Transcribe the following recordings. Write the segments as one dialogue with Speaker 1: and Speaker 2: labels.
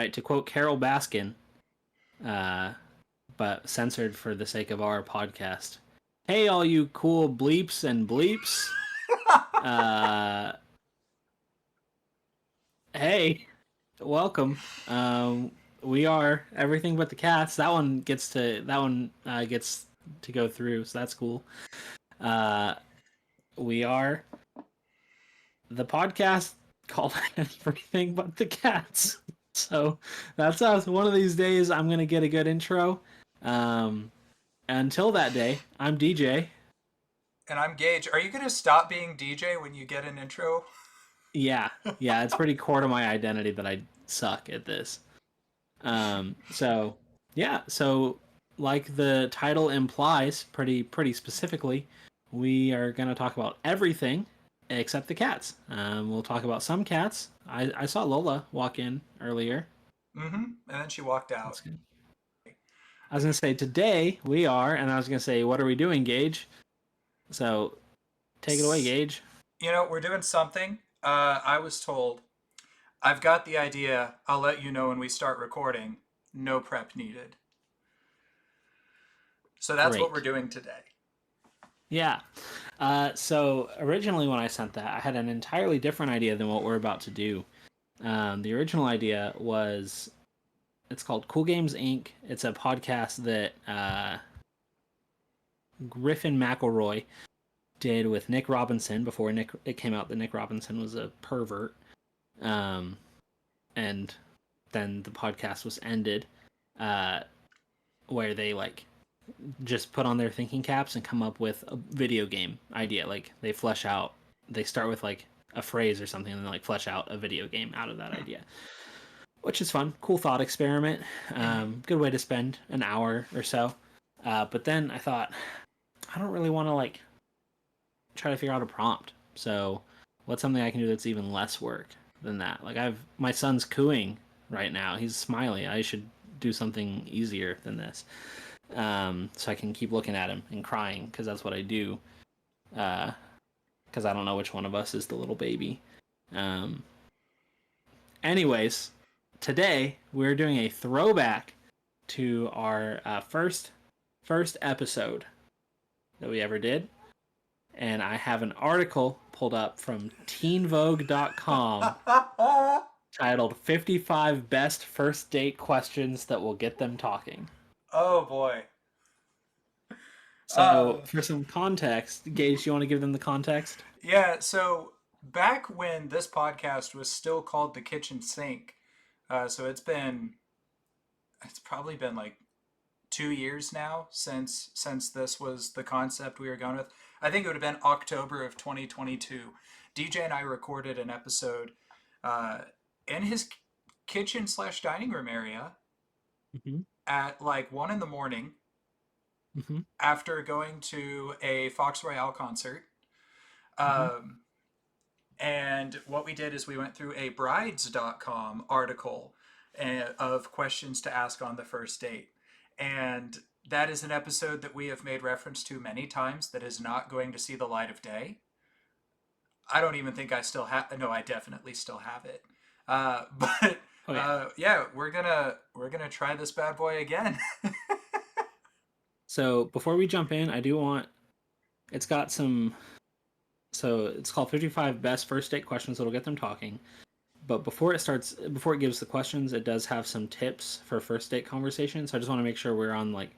Speaker 1: right, to quote Carol Baskin, but censored for the sake of our podcast. Hey, all you cool bleeps and bleeps. Hey, welcome. We are everything but the cats. That one gets to go through, so that's cool. We are the podcast called Everything But the Cats. So that's us. One of these days, I'm gonna get a good intro. Until that day, I'm DJ.
Speaker 2: And I'm Gage. Are you going to stop being DJ when you get an intro?
Speaker 1: Yeah, yeah, it's pretty core to my identity that I suck at this. So yeah, so like the title implies, pretty specifically, we are gonna talk about everything except the cats. We'll talk about some cats. I saw Lola walk in earlier.
Speaker 2: Mm-hmm. And then she walked out.
Speaker 1: That's good. I was gonna say today we are, and I was gonna say, what are we doing, Gage? So take it away, Gage.
Speaker 2: We're doing something. I was told, I've got the idea. I'll let you know when we start recording. No prep needed. So that's what we're
Speaker 1: Great.
Speaker 2: doing today.
Speaker 1: Yeah. So originally when I sent that, I had an entirely different idea than what we're about to do. The original idea was it's called Cool Games Inc. It's a podcast that Griffin McElroy did with Nick Robinson before it came out that Nick Robinson was a pervert. Um, and then the podcast was ended, uh, where they like just put on their thinking caps and come up with a video game idea. Like they start with like a phrase or something and then like flesh out a video game out of that idea, which is fun. Cool thought experiment.
Speaker 2: Mm-hmm.
Speaker 1: Good way to spend an hour or so. But then I thought, I don't really want to like try to figure out a prompt. So what's something I can do that's even less work than that? Like my son's cooing right now. He's smiling. I should do something easier than this. So I can keep looking at him and crying because that's what I do. Because I don't know which one of us is the little baby. Um, Anyways, today we're doing a throwback to our first episode that we ever did, and I have an article pulled up from teenvogue.com titled 55 Best First Date Questions That Will Get Them Talking.
Speaker 2: Oh boy.
Speaker 1: So, for some context, Gage, you want to give them the context?
Speaker 2: Yeah, so back when this podcast was still called The Kitchen Sink, so it's probably been like 2 years now since this was the concept we were going with. I think it would have been October of 2022. DJ and I recorded an episode uh, in his kitchen slash dining room area
Speaker 1: Mm-hmm.
Speaker 2: at like 1 in the morning
Speaker 1: Mm-hmm.
Speaker 2: after going to a Fox Royale concert.
Speaker 1: Mm-hmm.
Speaker 2: Um, and what we did is we went through a brides.com article of questions to ask on the first date. And that is an episode that we have made reference to many times that is not going to see the light of day. I don't even think I still have. No, I definitely still have it. But
Speaker 1: Oh yeah.
Speaker 2: yeah, we're gonna try this bad boy again.
Speaker 1: So before we jump in, I do want it's got some. So it's called 55 Best First Date Questions That'll Get Them Talking. But before it gives the questions, it does have some tips for first date conversation. So I just want to make sure we're on like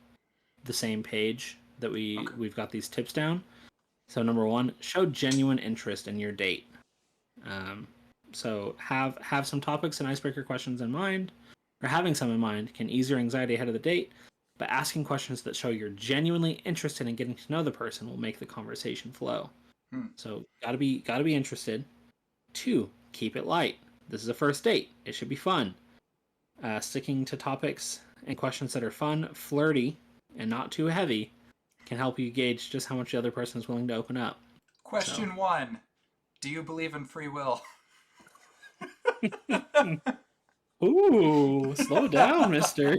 Speaker 1: the same page that
Speaker 2: Okay.
Speaker 1: we've got these tips down. So number one, show genuine interest in your date. Um, so have some topics and icebreaker questions in mind, or having some in mind can ease your anxiety ahead of the date. But asking questions that show you're genuinely interested in getting to know the person will make the conversation flow.
Speaker 2: Hmm.
Speaker 1: So gotta be interested. Two, keep it light. This is a first date. It should be fun. Sticking to topics and questions that are fun, flirty, and not too heavy can help you gauge just how much the other person is willing to open up. So,
Speaker 2: Question one: do you believe in free will?
Speaker 1: ooh, slow down, mister.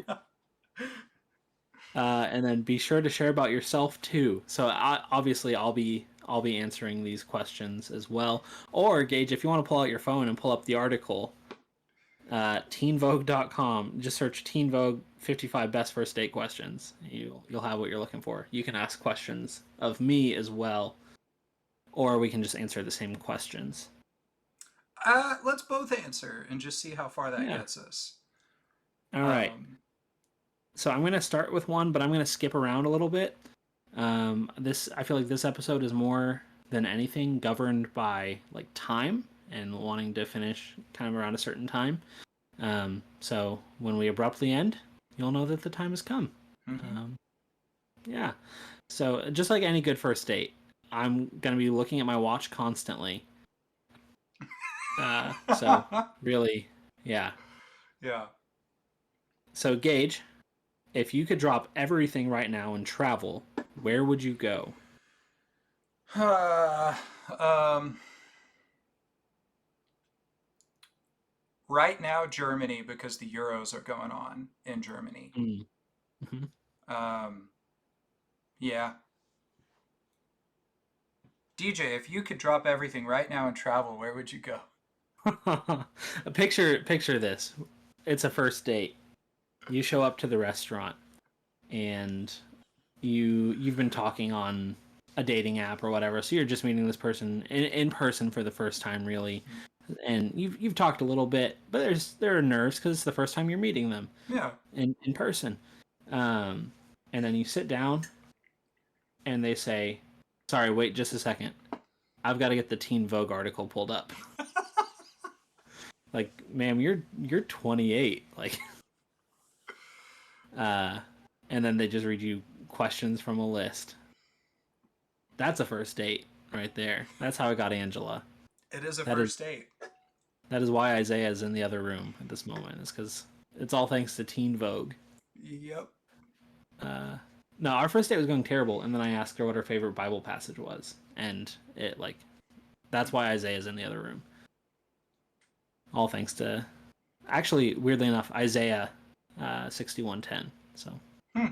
Speaker 1: And then be sure to share about yourself too. So obviously I'll be answering these questions as well. Or Gage, if you want to pull out your phone and pull up the article, teenvogue.com. Just search Teen Vogue 55 best first date questions. You'll have what you're looking for. You can ask questions of me as well, or we can just answer the same questions.
Speaker 2: Let's both answer and just see how far that
Speaker 1: Yeah.
Speaker 2: gets us.
Speaker 1: All right.
Speaker 2: Um,
Speaker 1: So I'm gonna start with one, but I'm gonna skip around a little bit. This I feel like this episode is more than anything governed by like time and wanting to finish kind of around a certain time. So when we abruptly end, you'll know that the time has come.
Speaker 2: mm-hmm.
Speaker 1: Yeah. So just like any good first date, I'm gonna be looking at my watch constantly. So really, yeah.
Speaker 2: Yeah.
Speaker 1: So Gage, if you could drop everything right now and travel, where would you go?
Speaker 2: um, right now, Germany, because the Euros are going on in Germany.
Speaker 1: Mm-hmm.
Speaker 2: Um, yeah. DJ, if you could drop everything right now and travel, where would you go?
Speaker 1: Picture this. It's a first date. You show up to the restaurant and you've been talking on a dating app or whatever, so you're just meeting this person in person for the first time really. And you've talked a little bit, but there are nerves because it's the first time you're meeting them
Speaker 2: Yeah.
Speaker 1: in person. Um, and then you sit down and they say, "Sorry, wait just a second. I've got to get the Teen Vogue article pulled up." Like, ma'am, you're 28. Like, uh, and then they just read you questions from a list. That's a first date right there. That's how I got Angela.
Speaker 2: It is a
Speaker 1: That is
Speaker 2: first date.
Speaker 1: that is why Isaiah is in the other room at this moment. Is because it's all thanks to Teen Vogue.
Speaker 2: Yep.
Speaker 1: Uh, no, our first date was going terrible, and then I asked her what her favorite Bible passage was, and it like that's why Isaiah is in the other room. All thanks to, actually, weirdly enough, Isaiah 61:10. So
Speaker 2: Hmm.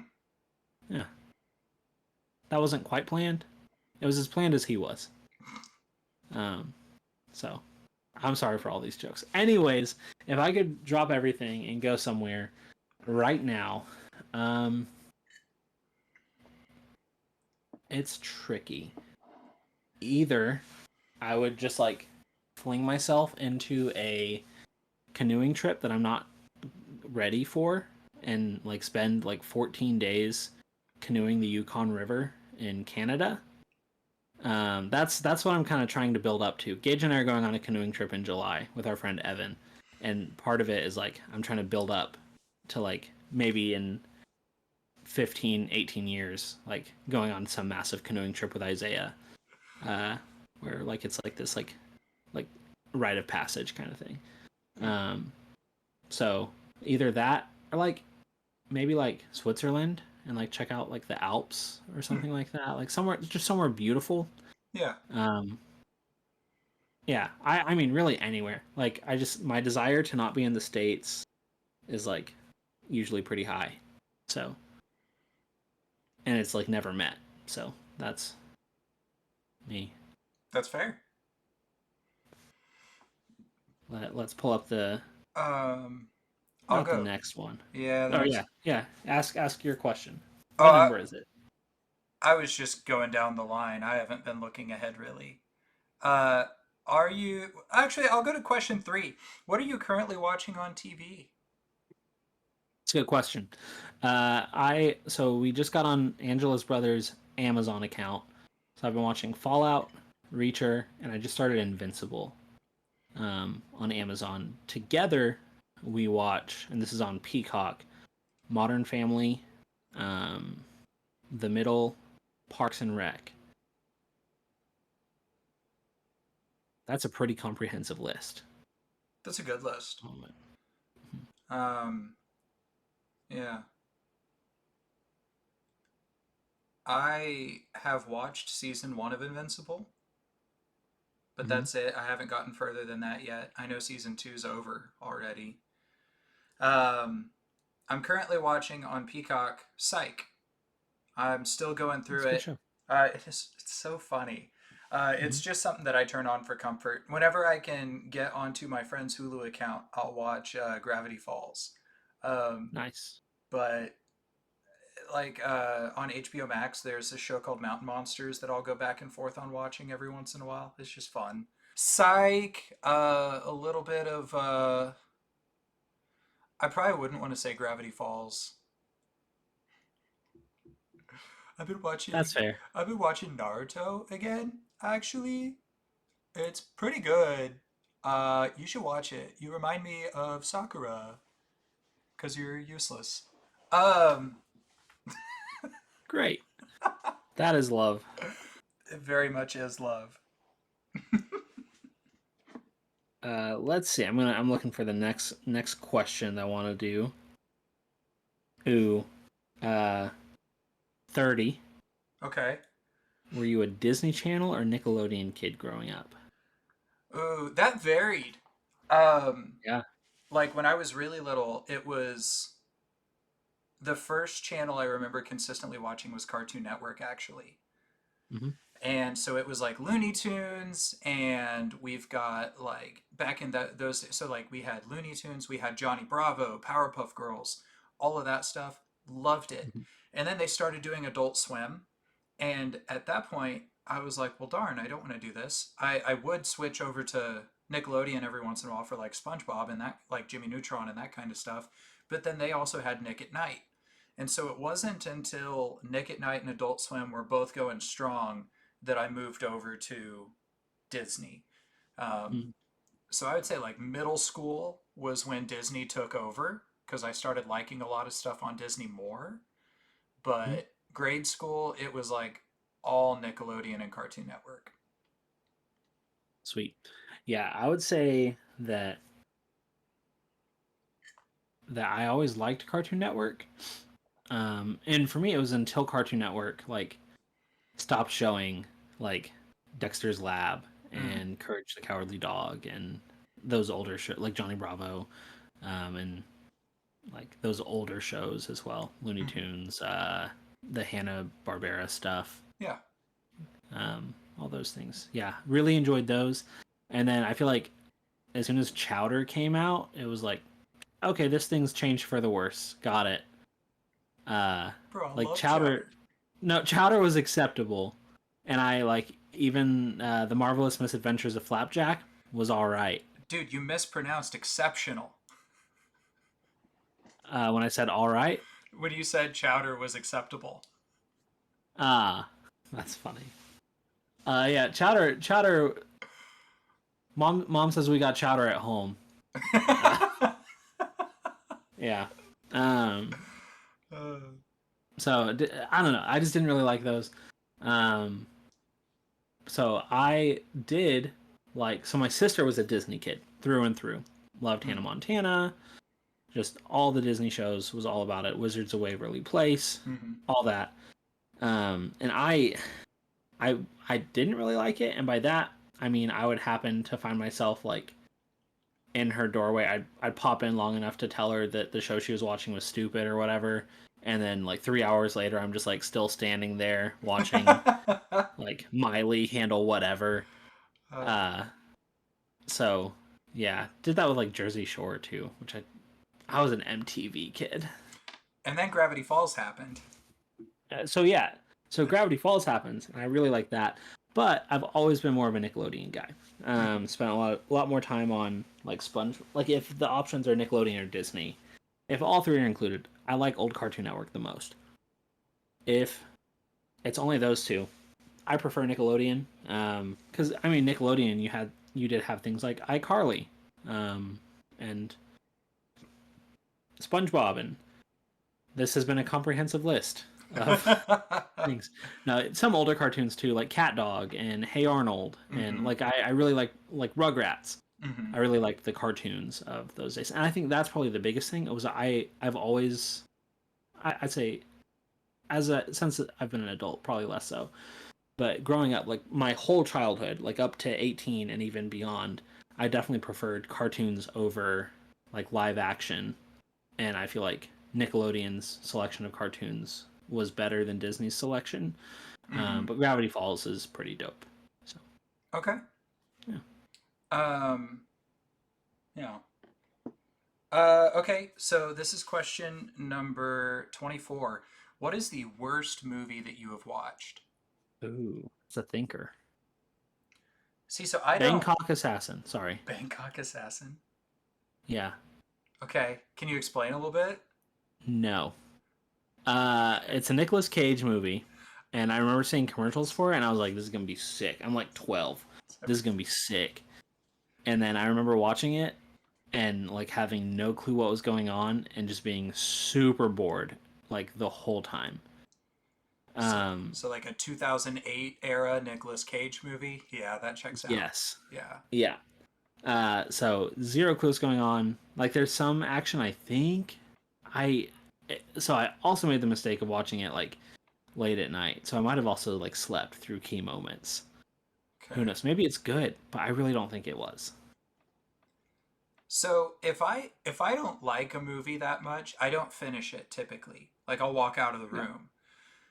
Speaker 1: yeah, that wasn't quite planned. It was as planned as he was. Um, so I'm sorry for all these jokes. Anyways, if I could drop everything and go somewhere right now, um, it's tricky. Either I would just like fling myself into a canoeing trip that I'm not ready for and like spend like 14 days canoeing the Yukon River in Canada. That's what I'm kind of trying to build up to. Gage and I are going on a canoeing trip in July with our friend Evan, and part of it is like I'm trying to build up to like maybe in 15, 18 years, like going on some massive canoeing trip with Isaiah, uh, where like it's like this like rite of passage kind of thing. Um, so either that or like maybe like Switzerland and like check out like the Alps or
Speaker 2: Hmm.
Speaker 1: something like that, like somewhere just somewhere beautiful.
Speaker 2: Yeah.
Speaker 1: Um, yeah, I mean really anywhere. Like I just my desire to not be in the States is like usually pretty high. So and it's like never met. So that's me.
Speaker 2: That's fair.
Speaker 1: Let's pull up
Speaker 2: Um, I'll
Speaker 1: not the
Speaker 2: go.
Speaker 1: next one.
Speaker 2: Yeah, the
Speaker 1: Oh
Speaker 2: next.
Speaker 1: yeah. Ask your question.
Speaker 2: Oh,
Speaker 1: What number is it?
Speaker 2: I was just going down the line. I haven't been looking ahead really. Uh, are you actually? I'll go to question three. What are you currently watching on TV?
Speaker 1: It's a good question. I so we just got on Angela's brother's Amazon account, so I've been watching Fallout, Reacher, and I just started Invincible on Amazon. Together, we watch, and this is on Peacock, Modern Family, um, The Middle, Parks and Rec. That's a pretty comprehensive list.
Speaker 2: That's a good list. Um, yeah, I have watched season one of Invincible, but
Speaker 1: Mm-hmm.
Speaker 2: that's it. I haven't gotten further than that yet. I know season two's over already. Um, I'm currently watching on Peacock Psych. I'm still going
Speaker 1: It's
Speaker 2: through
Speaker 1: a good
Speaker 2: it.
Speaker 1: show.
Speaker 2: It's so funny. It's just something that I turn on for comfort. Whenever I can get onto my friend's Hulu account, I'll watch Gravity Falls. Um,
Speaker 1: Nice.
Speaker 2: but like on HBO Max, there's a show called Mountain Monsters that I'll go back and forth on watching every once in a while. It's just fun. Psych, a little bit of. I probably wouldn't want to say Gravity Falls. I've been
Speaker 1: That's
Speaker 2: watching.
Speaker 1: fair.
Speaker 2: I've been watching Naruto again. Actually, it's pretty good. You should watch it. You remind me of Sakura because you're useless. Um,
Speaker 1: Great. That is love.
Speaker 2: it very much is love.
Speaker 1: Let's see. I'm looking for the next question I want to do. Ooh, uh, 30.
Speaker 2: Okay.
Speaker 1: Were you a Disney Channel or Nickelodeon kid growing up?
Speaker 2: Ooh, that varied. Um,
Speaker 1: Yeah.
Speaker 2: like when I was really little, it was the first channel I remember consistently watching was Cartoon Network, actually.
Speaker 1: Hmm.
Speaker 2: And so it was like Looney Tunes, and we've got like back in those. So like we had Looney Tunes, we had Johnny Bravo, Powerpuff Girls, all of that stuff. Loved it.
Speaker 1: Hmm.
Speaker 2: And then they started doing Adult Swim, and at that point, I was like, well, darn, I don't want to do this. I would switch over to Nickelodeon every once in a while for like SpongeBob and that, like Jimmy Neutron and that kind of stuff. But then they also had Nick at Night. And so it wasn't until Nick at Night and Adult Swim were both going strong that I moved over to Disney. Um,
Speaker 1: Hmm.
Speaker 2: so I would say like middle school was when Disney took over because I started liking a lot of stuff on Disney more. But grade school, it was like all Nickelodeon and Cartoon Network.
Speaker 1: Sweet. Yeah, I would say that I always liked Cartoon Network. And for me, it was until Cartoon Network like stopped showing like Dexter's Lab
Speaker 2: Mm,
Speaker 1: and Courage the Cowardly Dog and those older shows like Johnny Bravo, and like those older shows as well, Looney
Speaker 2: mm-hmm.
Speaker 1: Tunes, the Hanna Barbera stuff,
Speaker 2: Yeah.
Speaker 1: all those things. Yeah, really enjoyed those. And then I feel like as soon as Chowder came out, it was like, okay, this thing's changed for the worse. Got it. Uh,
Speaker 2: Bro, I
Speaker 1: like
Speaker 2: love
Speaker 1: Chowder,
Speaker 2: Chowder.
Speaker 1: no, Chowder was acceptable, and I like even the Marvelous Misadventures of Flapjack was all right.
Speaker 2: Dude, you mispronounced exceptional.
Speaker 1: When I said all right,
Speaker 2: When you said Chowder was acceptable.
Speaker 1: ah, that's funny. Yeah, Chowder. Mom says we got Chowder at home. Uh, yeah. Um. So I don't know. I just didn't really like those. Um. So I did like. So my sister was a Disney kid through and through. Loved Hannah
Speaker 2: mm,
Speaker 1: Montana. Just all the Disney shows was all about it. Wizards of Waverly Place,
Speaker 2: mm-hmm.
Speaker 1: all that. And I I didn't really like it, and by that I mean I would happen to find myself like in her doorway. I'd pop in long enough to tell her that the show she was watching was stupid or whatever, and then like 3 hours later, I'm just like still standing there watching like Miley handle whatever.
Speaker 2: uh,
Speaker 1: Uh, so yeah, did that with like Jersey Shore too, which I was an MTV kid.
Speaker 2: and then Gravity Falls happened.
Speaker 1: So yeah, so Gravity Falls happens, and I really like that. But I've always been more of a Nickelodeon guy.
Speaker 2: Mm-hmm.
Speaker 1: Spent a lot more time on like Sponge. Like if the options are Nickelodeon or Disney, if all three are included, I like old Cartoon Network the most. If it's only those two, I prefer Nickelodeon. Because I mean Nickelodeon, you did have things like iCarly, and SpongeBob, and this has been a comprehensive list of things. Now, some older cartoons too, like Cat Dog and Hey Arnold, and
Speaker 2: mm-hmm.
Speaker 1: like I really like Rugrats.
Speaker 2: Mm-hmm.
Speaker 1: I really liked the cartoons of those days, and I think that's probably the biggest thing. It was I've always I'd say as a since I've been an adult, probably less so, but growing up, like my whole childhood, like up to 18 and even beyond, I definitely preferred cartoons over like live action, and I feel like Nickelodeon's selection of cartoons was better than Disney's selection.
Speaker 2: Mm-hmm.
Speaker 1: But Gravity Falls is pretty dope. So
Speaker 2: Okay.
Speaker 1: Yeah.
Speaker 2: Um, yeah. Okay, so this is question number 24. What is the worst movie that you have watched?
Speaker 1: Ooh, it's a thinker.
Speaker 2: See, so I don't.
Speaker 1: Bangkok Assassin. Sorry.
Speaker 2: Bangkok Assassin.
Speaker 1: Yeah.
Speaker 2: Okay, can you explain a little bit?
Speaker 1: No. It's a Nicolas Cage movie, and I remember seeing commercials for it, and I was like, "This is gonna be sick." I'm like 12. This is gonna be sick. And then I remember watching it and like having no clue what was going on and just being super bored like the whole time.
Speaker 2: So,
Speaker 1: Um,
Speaker 2: so like a 2008 era Nicolas Cage movie. Yeah, that checks out.
Speaker 1: yes.
Speaker 2: Yeah.
Speaker 1: Yeah. So zero clue what's going on. Like there's some action I think. I so I also made the mistake of watching it like late at night. So I might have also like slept through key moments. Who
Speaker 2: Okay.
Speaker 1: knows? Maybe it's good, but I really don't think it was.
Speaker 2: So if I don't like a movie that much, I don't finish it typically. Like I'll walk out of the
Speaker 1: Yeah.
Speaker 2: room.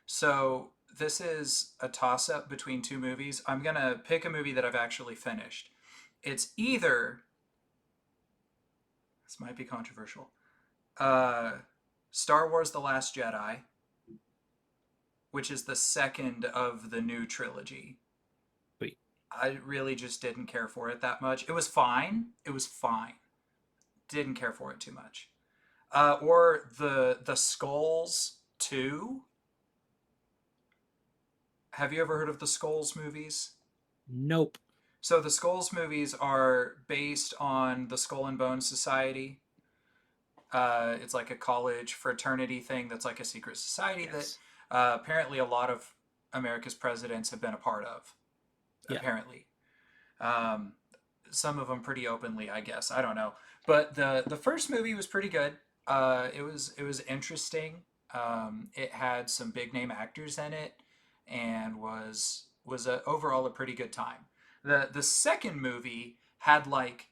Speaker 2: So this is a toss up between two movies. I'm gonna pick a movie that I've actually finished. It's either, this might be controversial, uh, Star Wars: The Last Jedi, which is the second of the new trilogy.
Speaker 1: Wait.
Speaker 2: I really just didn't care for it that much. It was fine. It was fine. Didn't care for it too much. Or the Skulls 2. Have you ever heard of the Skulls movies?
Speaker 1: Nope.
Speaker 2: So the Skulls movies are based on the Skull and Bones Society. It's like a college fraternity thing that's like a secret society that
Speaker 1: Yes.
Speaker 2: apparently a lot of America's presidents have been a part of.
Speaker 1: Yeah.
Speaker 2: Apparently, um, some of them pretty openly, I guess. I don't know, but the first movie was pretty good. It was interesting. It had some big name actors in it, and overall a pretty good time. The second movie had like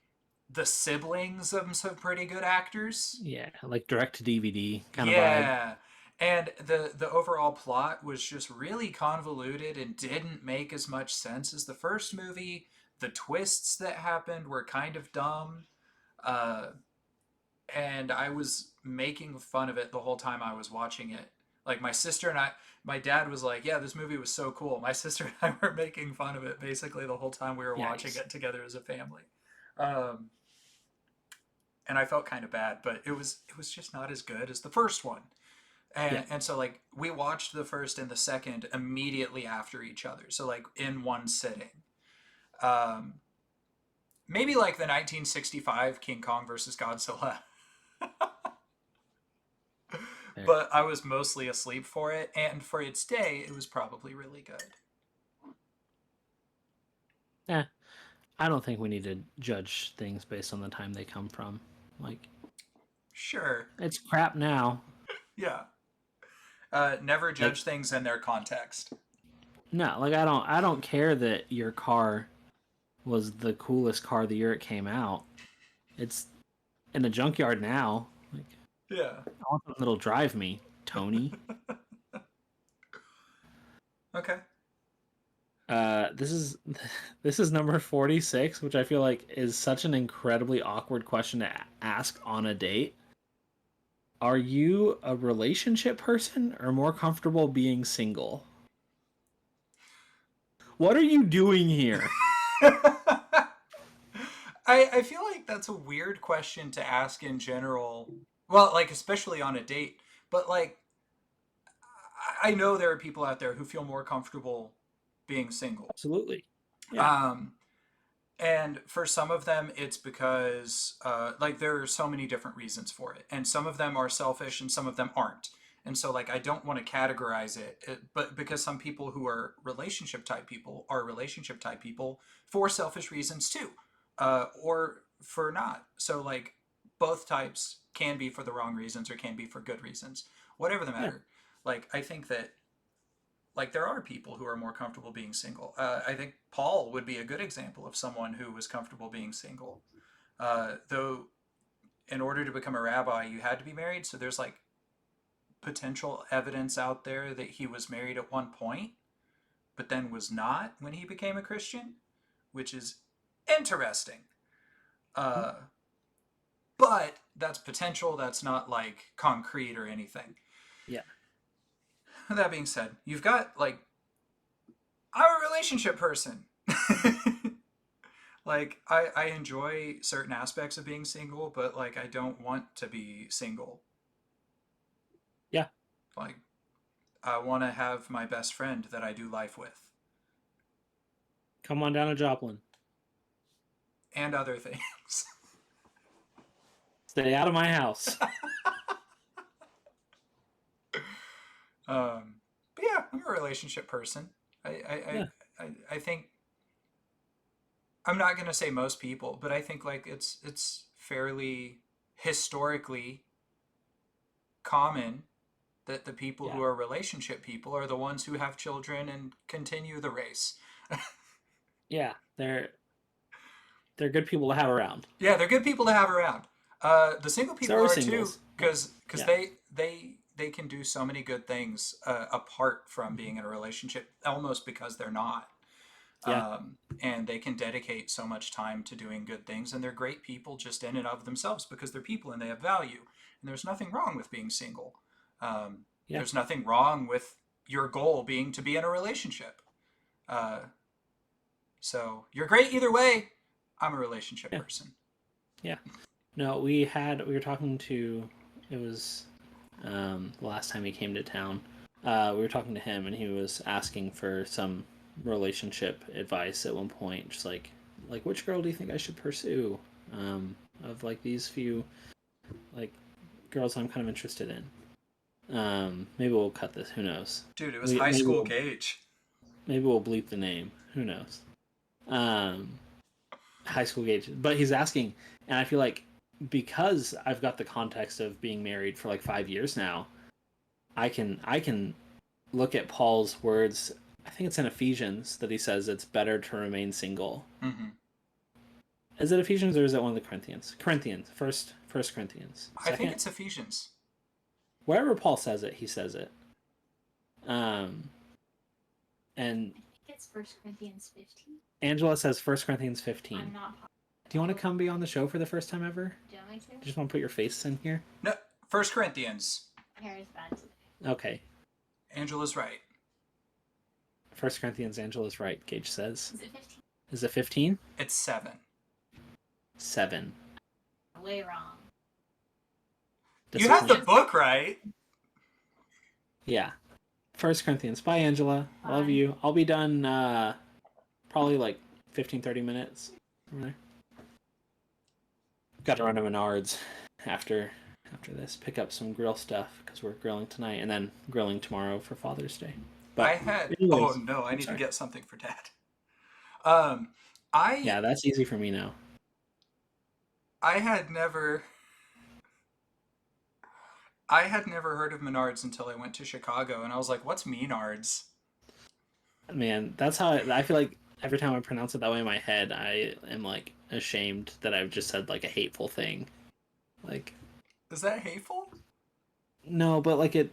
Speaker 2: the siblings of some pretty good actors.
Speaker 1: Yeah. Like direct to DVD kind of vibe.
Speaker 2: Yeah. And the overall plot was just really convoluted and didn't make as much sense as the first movie. The twists that happened were kind of dumb. Uh, and I was making fun of it the whole time I was watching it. Like my sister and I, my dad was like, "Yeah, this movie was so cool." My sister and I were making fun of it basically the whole time we were watching
Speaker 1: Yikes.
Speaker 2: it together as a family. Um, and I felt kind of bad, but it was just not as good as the first one.
Speaker 1: Yeah.
Speaker 2: And so like we watched the first and the second immediately after each other, so like in one sitting. um Maybe like the 1965 King Kong versus Godzilla.
Speaker 1: Fair.
Speaker 2: But I was mostly asleep for it, and for its day it was probably really good.
Speaker 1: Yeah. I don't think we need to judge things based on the time they come from. Like,
Speaker 2: Sure.
Speaker 1: it's crap now.
Speaker 2: Yeah. Never
Speaker 1: Like,
Speaker 2: judge things in their context.
Speaker 1: no, like I don't care that your car was the coolest car the year it came out. It's in the junkyard now. Like,
Speaker 2: Yeah.
Speaker 1: I want something that'll drive me, Tony.
Speaker 2: Okay.
Speaker 1: This is this is number 46, which I feel like is such an incredibly awkward question to ask on a date. Are you a relationship person or more comfortable being single? What are you doing here?
Speaker 2: I feel like that's a weird question to ask in general. Well, like especially on a date, but like I know there are people out there who feel more comfortable being single.
Speaker 1: Absolutely. Yeah.
Speaker 2: Um, and for some of them, it's because like there are so many different reasons for it, and some of them are selfish, and some of them aren't. And so, like, I don't want to categorize it, but because some people who are relationship type people are relationship type people for selfish reasons too, or for not. So, like, both types can be for the wrong reasons or can be for good reasons, whatever the
Speaker 1: Yeah.
Speaker 2: matter. Like, I think that like there are people who are more comfortable being single. I think Paul would be a good example of someone who was comfortable being single. Though, in order to become a rabbi, you had to be married. So there's like potential evidence out there that he was married at one point, but then was not when he became a Christian. which is interesting. But that's potential. That's not like concrete or anything.
Speaker 1: Yeah.
Speaker 2: That being said, you've got like, I'm a relationship person. Like I enjoy certain aspects of being single, but like I don't want to be single.
Speaker 1: Yeah.
Speaker 2: Like I want to have my best friend that I do life with
Speaker 1: Come on down to Joplin.
Speaker 2: and other things.
Speaker 1: Stay out of my house.
Speaker 2: But yeah, I'm a relationship person. I I,
Speaker 1: Yeah.
Speaker 2: I think I'm not gonna say most people, but I think like it's fairly historically common that the people
Speaker 1: Yeah.
Speaker 2: who are relationship people are the ones who have children and continue the race.
Speaker 1: Yeah. They're good people to have around.
Speaker 2: Yeah, they're good people to have around. The single
Speaker 1: So
Speaker 2: people
Speaker 1: are
Speaker 2: are too,
Speaker 1: singles.
Speaker 2: because
Speaker 1: Yeah.
Speaker 2: they can do so many good things apart from
Speaker 1: Mhm.
Speaker 2: being in a relationship, almost because they're not.
Speaker 1: Yeah.
Speaker 2: And they can dedicate so much time to doing good things, and they're great people just in and of themselves because they're people and they have value. And there's nothing wrong with being single.
Speaker 1: Yeah.
Speaker 2: There's nothing wrong with your goal being to be in a relationship. Uh, so you're great either way. I'm a relationship
Speaker 1: Yeah.
Speaker 2: person.
Speaker 1: Yeah. No, we were talking to, it was the last time he came to town. We were talking to him and he was asking for some relationship advice at one point, just like which girl do you think I should pursue? Of like these few like girls I'm kind of interested in. Maybe we'll cut this. Who knows?
Speaker 2: Dude, it was
Speaker 1: We
Speaker 2: high school Gage.
Speaker 1: maybe we'll bleep the name. Who knows? Um, high school gauge, but he's asking, and I feel like because I've got the context of being married for like 5 years now, I can look at Paul's words. I think it's in Ephesians that he says it's better to remain single.
Speaker 2: Mm-hmm.
Speaker 1: Is it Ephesians or is it one of the Corinthians? Corinthians, First Corinthians,
Speaker 2: I think
Speaker 1: second.
Speaker 2: it's Ephesians.
Speaker 1: Wherever Paul says it, he says it. Um, and
Speaker 3: I think it's 1 Corinthians 15.
Speaker 1: Angela says 1 Corinthians 15.
Speaker 3: I'm not.
Speaker 1: Do you want to come be on the show for the first time ever?
Speaker 3: Do I to?
Speaker 1: Just want to put your face in here?
Speaker 2: No, First Corinthians.
Speaker 3: My hair is bad today.
Speaker 1: Okay.
Speaker 2: Angela's right.
Speaker 1: 1 Corinthians, Angela's right, Gage says.
Speaker 3: Is it 15?
Speaker 1: Is it 15?
Speaker 2: It's 7.
Speaker 1: 7.
Speaker 3: Way wrong.
Speaker 2: You have the book right.
Speaker 1: Yeah. 1 Corinthians. Bye, Angela.
Speaker 3: Bye.
Speaker 1: Love you. I'll be done probably like 15, 30 minutes from there. Got to run to Menards after this. Pick up some grill stuff because we're grilling tonight and then grilling tomorrow for Father's Day. But
Speaker 2: I had.
Speaker 1: anyways,
Speaker 2: oh no, I need to get something for Dad.
Speaker 1: Yeah, that's easy for me now.
Speaker 2: I had never heard of Menards until I went to Chicago, and I was like, "What's Menards?"
Speaker 1: Man, that's how I feel like every time I pronounce it that way in my head, I am like ashamed that I've just said like a hateful thing. Like,
Speaker 2: Is that hateful?
Speaker 1: no, but like it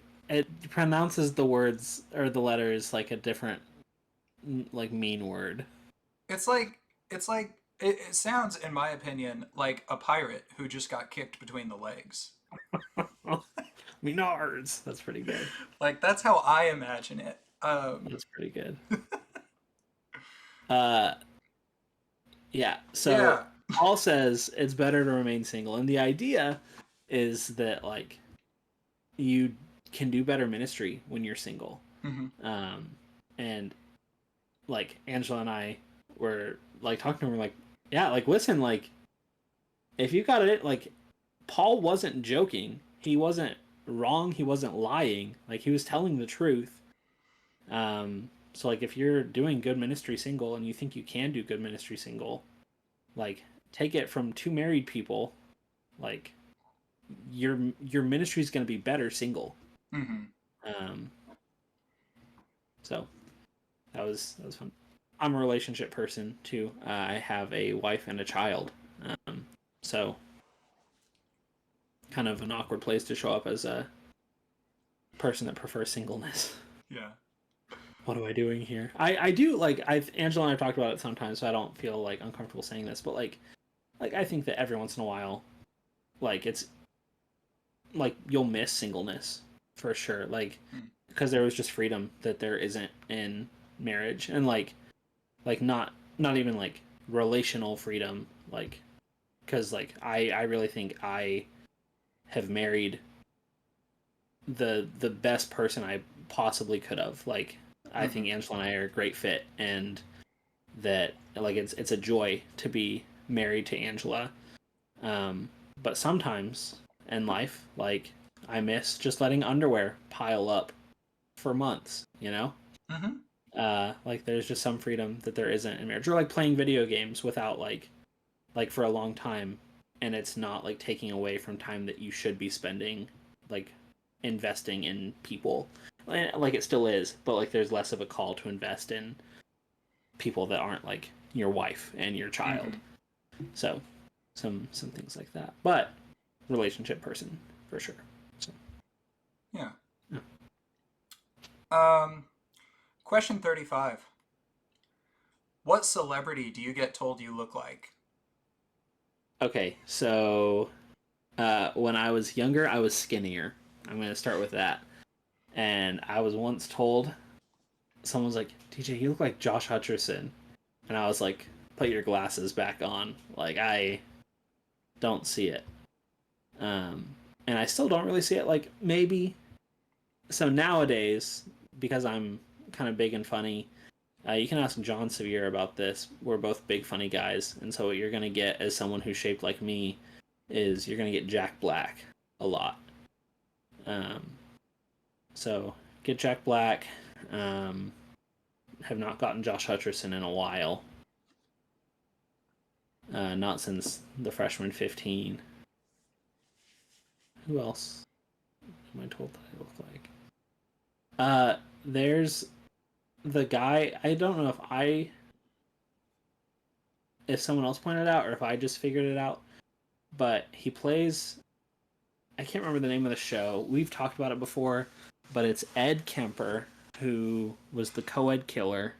Speaker 1: pronounces the words or the letters like a different like mean word.
Speaker 2: It's like it sounds, in my opinion, like a pirate who just got kicked between the legs.
Speaker 1: Menards. That's pretty good.
Speaker 2: Like that's how I imagine it.
Speaker 1: That's pretty good. Yeah. So
Speaker 2: Yeah.
Speaker 1: Paul says it's better to remain single, and the idea is that like you can do better ministry when you're single.
Speaker 2: Mm-hmm.
Speaker 1: And like Angela and I were like talking to him, like, yeah, like listen, like if you got it, like Paul wasn't joking. He wasn't wrong. He wasn't lying. Like he was telling the truth. So like if you're doing good ministry single and you think you can do good ministry single, like take it from two married people, like your ministry is going to be better single.
Speaker 2: Mm-hmm.
Speaker 1: So that was fun. I'm a relationship person too. I have a wife and a child. So kind of an awkward place to show up as a person that prefers singleness.
Speaker 2: Yeah.
Speaker 1: what am I doing here? I do like Angela and I've talked about it sometimes, so I don't feel like uncomfortable saying this, but like I think that every once in a while, like it's like you'll miss singleness for sure, like
Speaker 2: Hmm.
Speaker 1: because there was just freedom that there isn't in marriage, and like not even like relational freedom, like because like I really think I have married the best person I possibly could have. Like I
Speaker 2: Hmm.
Speaker 1: think Angela and I are a great fit, and that like it's a joy to be married to Angela. Um, but sometimes in life, like I miss just letting underwear pile up for months. You know,
Speaker 2: Hmm.
Speaker 1: like there's just some freedom that there isn't in marriage, or like playing video games without like for a long time, and it's not like taking away from time that you should be spending like investing in people. Like it still is, but like there's less of a call to invest in people that aren't like your wife and your child.
Speaker 2: Hmm.
Speaker 1: So some things like that. But relationship person for sure. So
Speaker 2: Yeah.
Speaker 1: yeah.
Speaker 2: Um, question 35. What celebrity do you get told you look like?
Speaker 1: Okay, so when I was younger, I was skinnier. I'm gonna start with that. And I was once told, someone was like, "DJ, you look like Josh Hutcherson," and I was like, "Put your glasses back on. Like I don't see it." Um, and I still don't really see it. Like maybe so nowadays, because I'm kind of big and funny, you can ask John Sevier about this. We're both big funny guys, and so what you're gonna get as someone who's shaped like me is you're gonna get Jack Black a lot. Um, so get Jack Black. Um, have not gotten Josh Hutcherson in a while. Not since the freshman 15. Who else am I told that I look like? There's the guy. I don't know if someone else pointed it out or if I just figured it out, but he plays. I can't remember the name of the show. We've talked about it before, but it's Ed Kemper, who was the co-ed killer.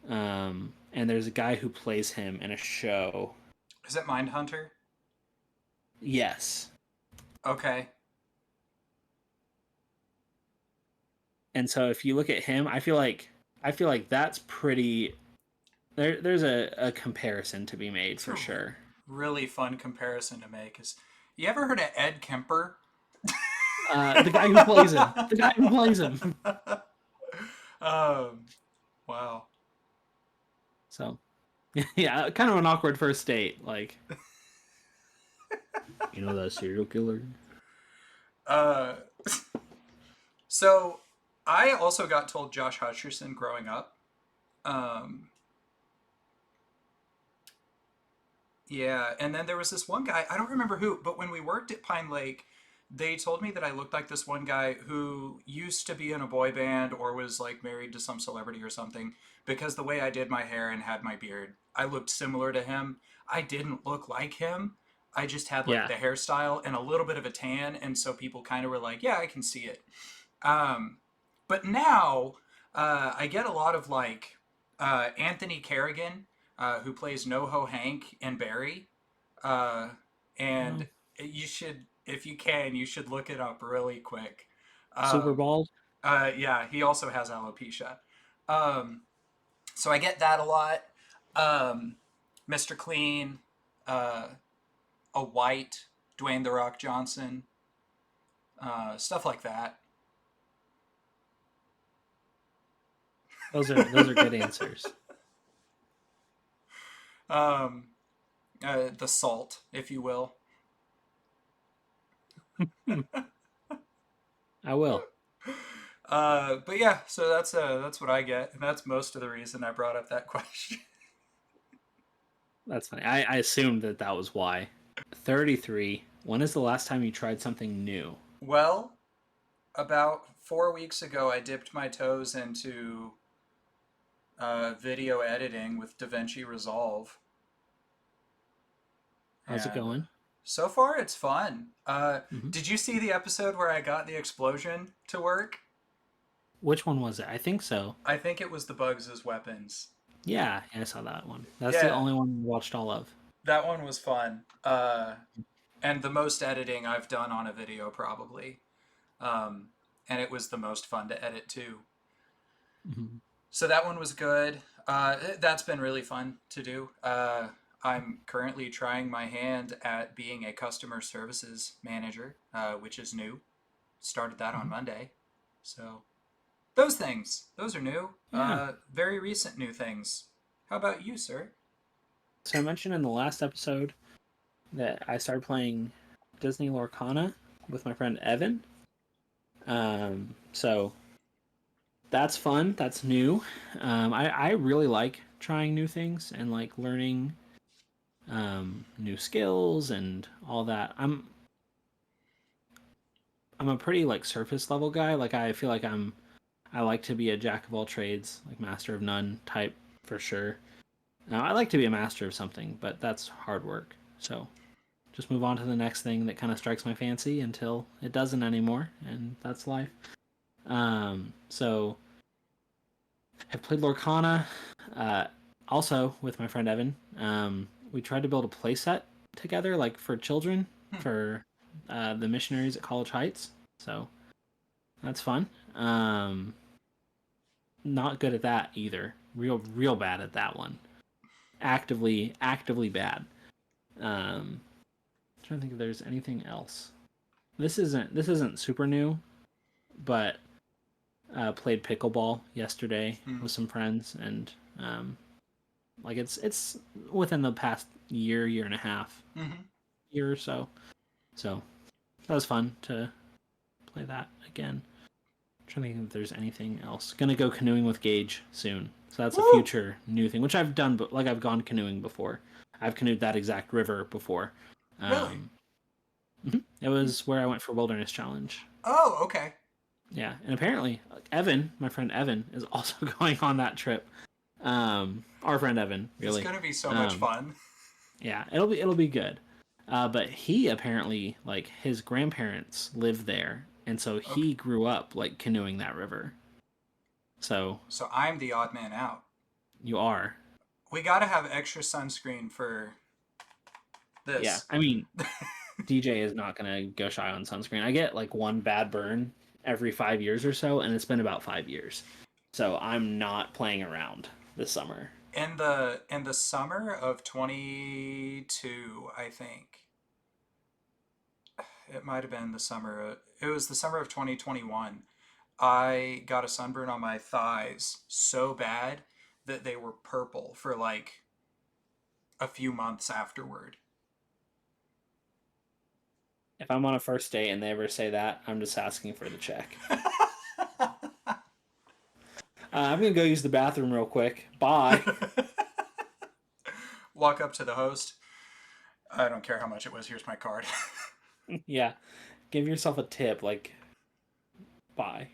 Speaker 1: And there's a guy who plays him in a show.
Speaker 2: Is it Mindhunter?
Speaker 1: Yes.
Speaker 2: Okay.
Speaker 1: And so if you look at him, I feel like that's pretty there's a comparison to be made
Speaker 2: It's
Speaker 1: for
Speaker 2: a
Speaker 1: sure.
Speaker 2: really fun comparison to make. Is you ever heard of Ed Kemper?
Speaker 1: The guy who plays him. The guy who plays him.
Speaker 2: um, wow.
Speaker 1: So yeah, kind of an awkward first date. Like you know that serial killer?
Speaker 2: Uh, so I also got told Josh Hutcherson growing up. Um, yeah, and then there was this one guy, I don't remember who, but when we worked at Pine Lake, they told me that I looked like this one guy who used to be in a boy band or was like married to some celebrity or something because the way I did my hair and had my beard, I looked similar to him. I didn't look like him. I just had like
Speaker 1: Yeah.
Speaker 2: the hairstyle and a little bit of a tan, and so people kind of were like, "Yeah, I can see it." Um, but now I get a lot of like Anthony Kerrigan, who plays NoHo Hank and Barry, uh, and
Speaker 1: No.
Speaker 2: you should, if you can, you should look it up really quick.
Speaker 1: Super
Speaker 2: Um,
Speaker 1: bald.
Speaker 2: yeah, he also has alopecia. Um, so I get that a lot. Um, Mr. Clean, uh, a white Dwayne the Rock Johnson, stuff like that.
Speaker 1: Those are good answers.
Speaker 2: Um, the salt, if you will.
Speaker 1: I will.
Speaker 2: But yeah, so that's what I get, and that's most of the reason I brought up that question.
Speaker 1: That's funny. I assumed that was why. 33. When is the last time you tried something new?
Speaker 2: Well, about 4 weeks ago, I dipped my toes into video editing with DaVinci Resolve,
Speaker 1: How's it
Speaker 2: and
Speaker 1: going?
Speaker 2: so far it's fun.
Speaker 1: Mm-hmm.
Speaker 2: Did you see the episode where I got the explosion to work?
Speaker 1: Which one was it? I think so.
Speaker 2: I think it was the bugs as weapons.
Speaker 1: Yeah, I saw that one. That's the
Speaker 2: Yeah,
Speaker 1: only one we watched all of.
Speaker 2: that one was fun. And the most editing I've done on a video probably. Um, and it was the most fun to edit too.
Speaker 1: Mhm.
Speaker 2: So that one was good. That's been really fun to do. I'm currently trying my hand at being a customer services manager, which is new. Started that on
Speaker 1: Mhm.
Speaker 2: Monday. So those things, those are new.
Speaker 1: Yeah.
Speaker 2: Very recent new things. How about you, sir?
Speaker 1: So I mentioned in the last episode that I started playing Disney Lorcana with my friend Evan. So that's fun. That's new. I really like trying new things and like learning new skills and all that. I'm a pretty like surface level guy. Like I feel like I like to be a jack of all trades, like master of none type for sure. Now I like to be a master of something, but that's hard work. So just move on to the next thing that kind of strikes my fancy until it doesn't anymore, and that's life. So I've played Lorcana, uh, also with my friend Evan. We tried to build a playset together, like for children,
Speaker 2: Hmm.
Speaker 1: for the missionaries at College Heights. So that's fun. Not good at that either. Real bad at that one. Actively bad. Trying to think if there's anything else. This isn't super new, but played pickleball yesterday
Speaker 2: Hmm.
Speaker 1: with some friends, and like it's within the past year and a half,
Speaker 2: Mm-hmm.
Speaker 1: year or so. So that was fun to play that again. Trying to think if there's anything else. Gonna go canoeing with Gage soon. So that's a
Speaker 2: Woo!
Speaker 1: future new thing, which I've done, but like I've gone canoeing before. I've canoed that exact river before.
Speaker 2: Really?
Speaker 1: Um, it was where I went for Wilderness Challenge.
Speaker 2: Oh, okay.
Speaker 1: Yeah, and apparently Evan, my friend Evan, is also going on that trip. Our friend Evan,
Speaker 2: It's
Speaker 1: really.
Speaker 2: gonna be so much
Speaker 1: Um,
Speaker 2: fun.
Speaker 1: yeah, it'll be good. But he apparently like his grandparents live there, and so
Speaker 2: Okay.
Speaker 1: he grew up like canoeing that river. So
Speaker 2: So I'm the odd man out.
Speaker 1: you are.
Speaker 2: We gotta have extra sunscreen for
Speaker 1: Yeah,
Speaker 2: this.
Speaker 1: I mean, DJ is not gonna go shy on sunscreen. I get like one bad burn every 5 years or so, and it's been about 5 years. So I'm not playing around this summer.
Speaker 2: In the summer of 22, I think it might have been the summer. It was the summer of 2021. I got a sunburn on my thighs so bad that they were purple for like a few months afterward.
Speaker 1: If I'm on a first date and they ever say that, I'm just asking for the check. I'm gonna go use the bathroom real quick. Bye.
Speaker 2: Walk up to the host. I don't care how much it was. Here's my card.
Speaker 1: Yeah, give yourself a tip. Like bye.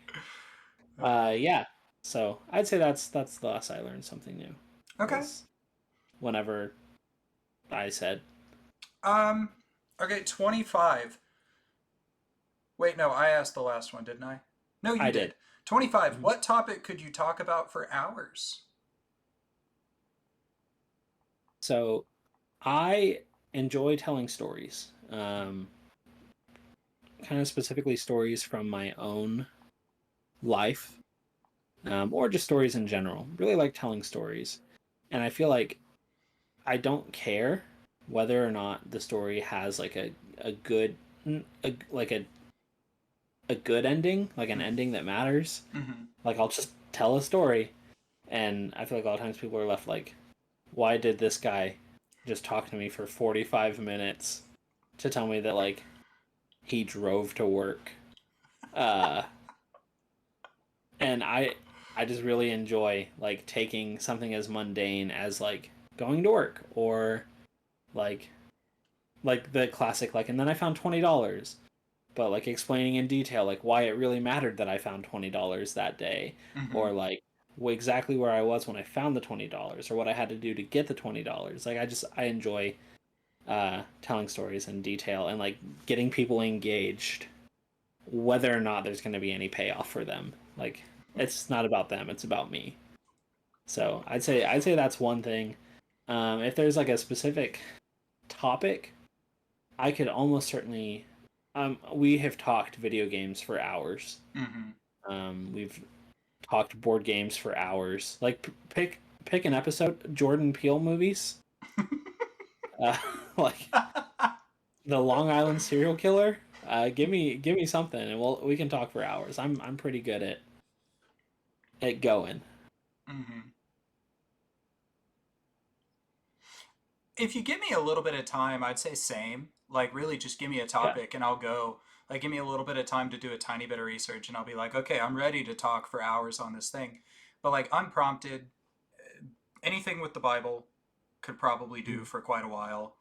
Speaker 1: Yeah. So I'd say that's the last I learned something new.
Speaker 2: Okay.
Speaker 1: Was whenever I said
Speaker 2: Um. Okay. 25. Wait, no. I asked the last one, didn't I? No, you
Speaker 1: I did.
Speaker 2: did. 25.
Speaker 1: Mhm.
Speaker 2: What topic could you talk about for hours?
Speaker 1: So I enjoy telling stories. Kind of specifically stories from my own life, or just stories in general. Really like telling stories, and I feel like I don't care whether or not the story has like a good like a good ending, like an ending that matters.
Speaker 2: Mm-hmm.
Speaker 1: Like I'll just tell a story, and I feel like a lot of times people are left like, why did this guy just talk to me for 45 minutes to tell me that like he drove to work? Uh, and I just really enjoy like taking something as mundane as like going to work or like the classic like and then I found $20, but like explaining in detail like why it really mattered that I found $20 that day,
Speaker 2: Mm-hmm.
Speaker 1: or like exactly where I was when I found the $20 or what I had to do to get the $20. Like I enjoy telling stories in detail and like getting people engaged whether or not there's going to be any payoff for them. Like It's not about them, it's about me. So I'd say that's one thing. If there's like a specific topic, I could almost certainly. We have talked video games for hours.
Speaker 2: Mm-hmm.
Speaker 1: We've talked board games for hours. Like pick an episode. Jordan Peele movies. Uh, like the Long Island serial killer. Give me something, and we can talk for hours. I'm pretty good at going.
Speaker 2: Mm-hmm. If you give me a little bit of time, I'd say same. Like, really, just give me a
Speaker 1: Yeah.
Speaker 2: topic and I'll go. Like, give me a little bit of time to do a tiny bit of research and I'll be like, okay, I'm ready to talk for hours on this thing. But, like, unprompted, anything with the Bible could probably do
Speaker 1: Mm,
Speaker 2: for quite a while.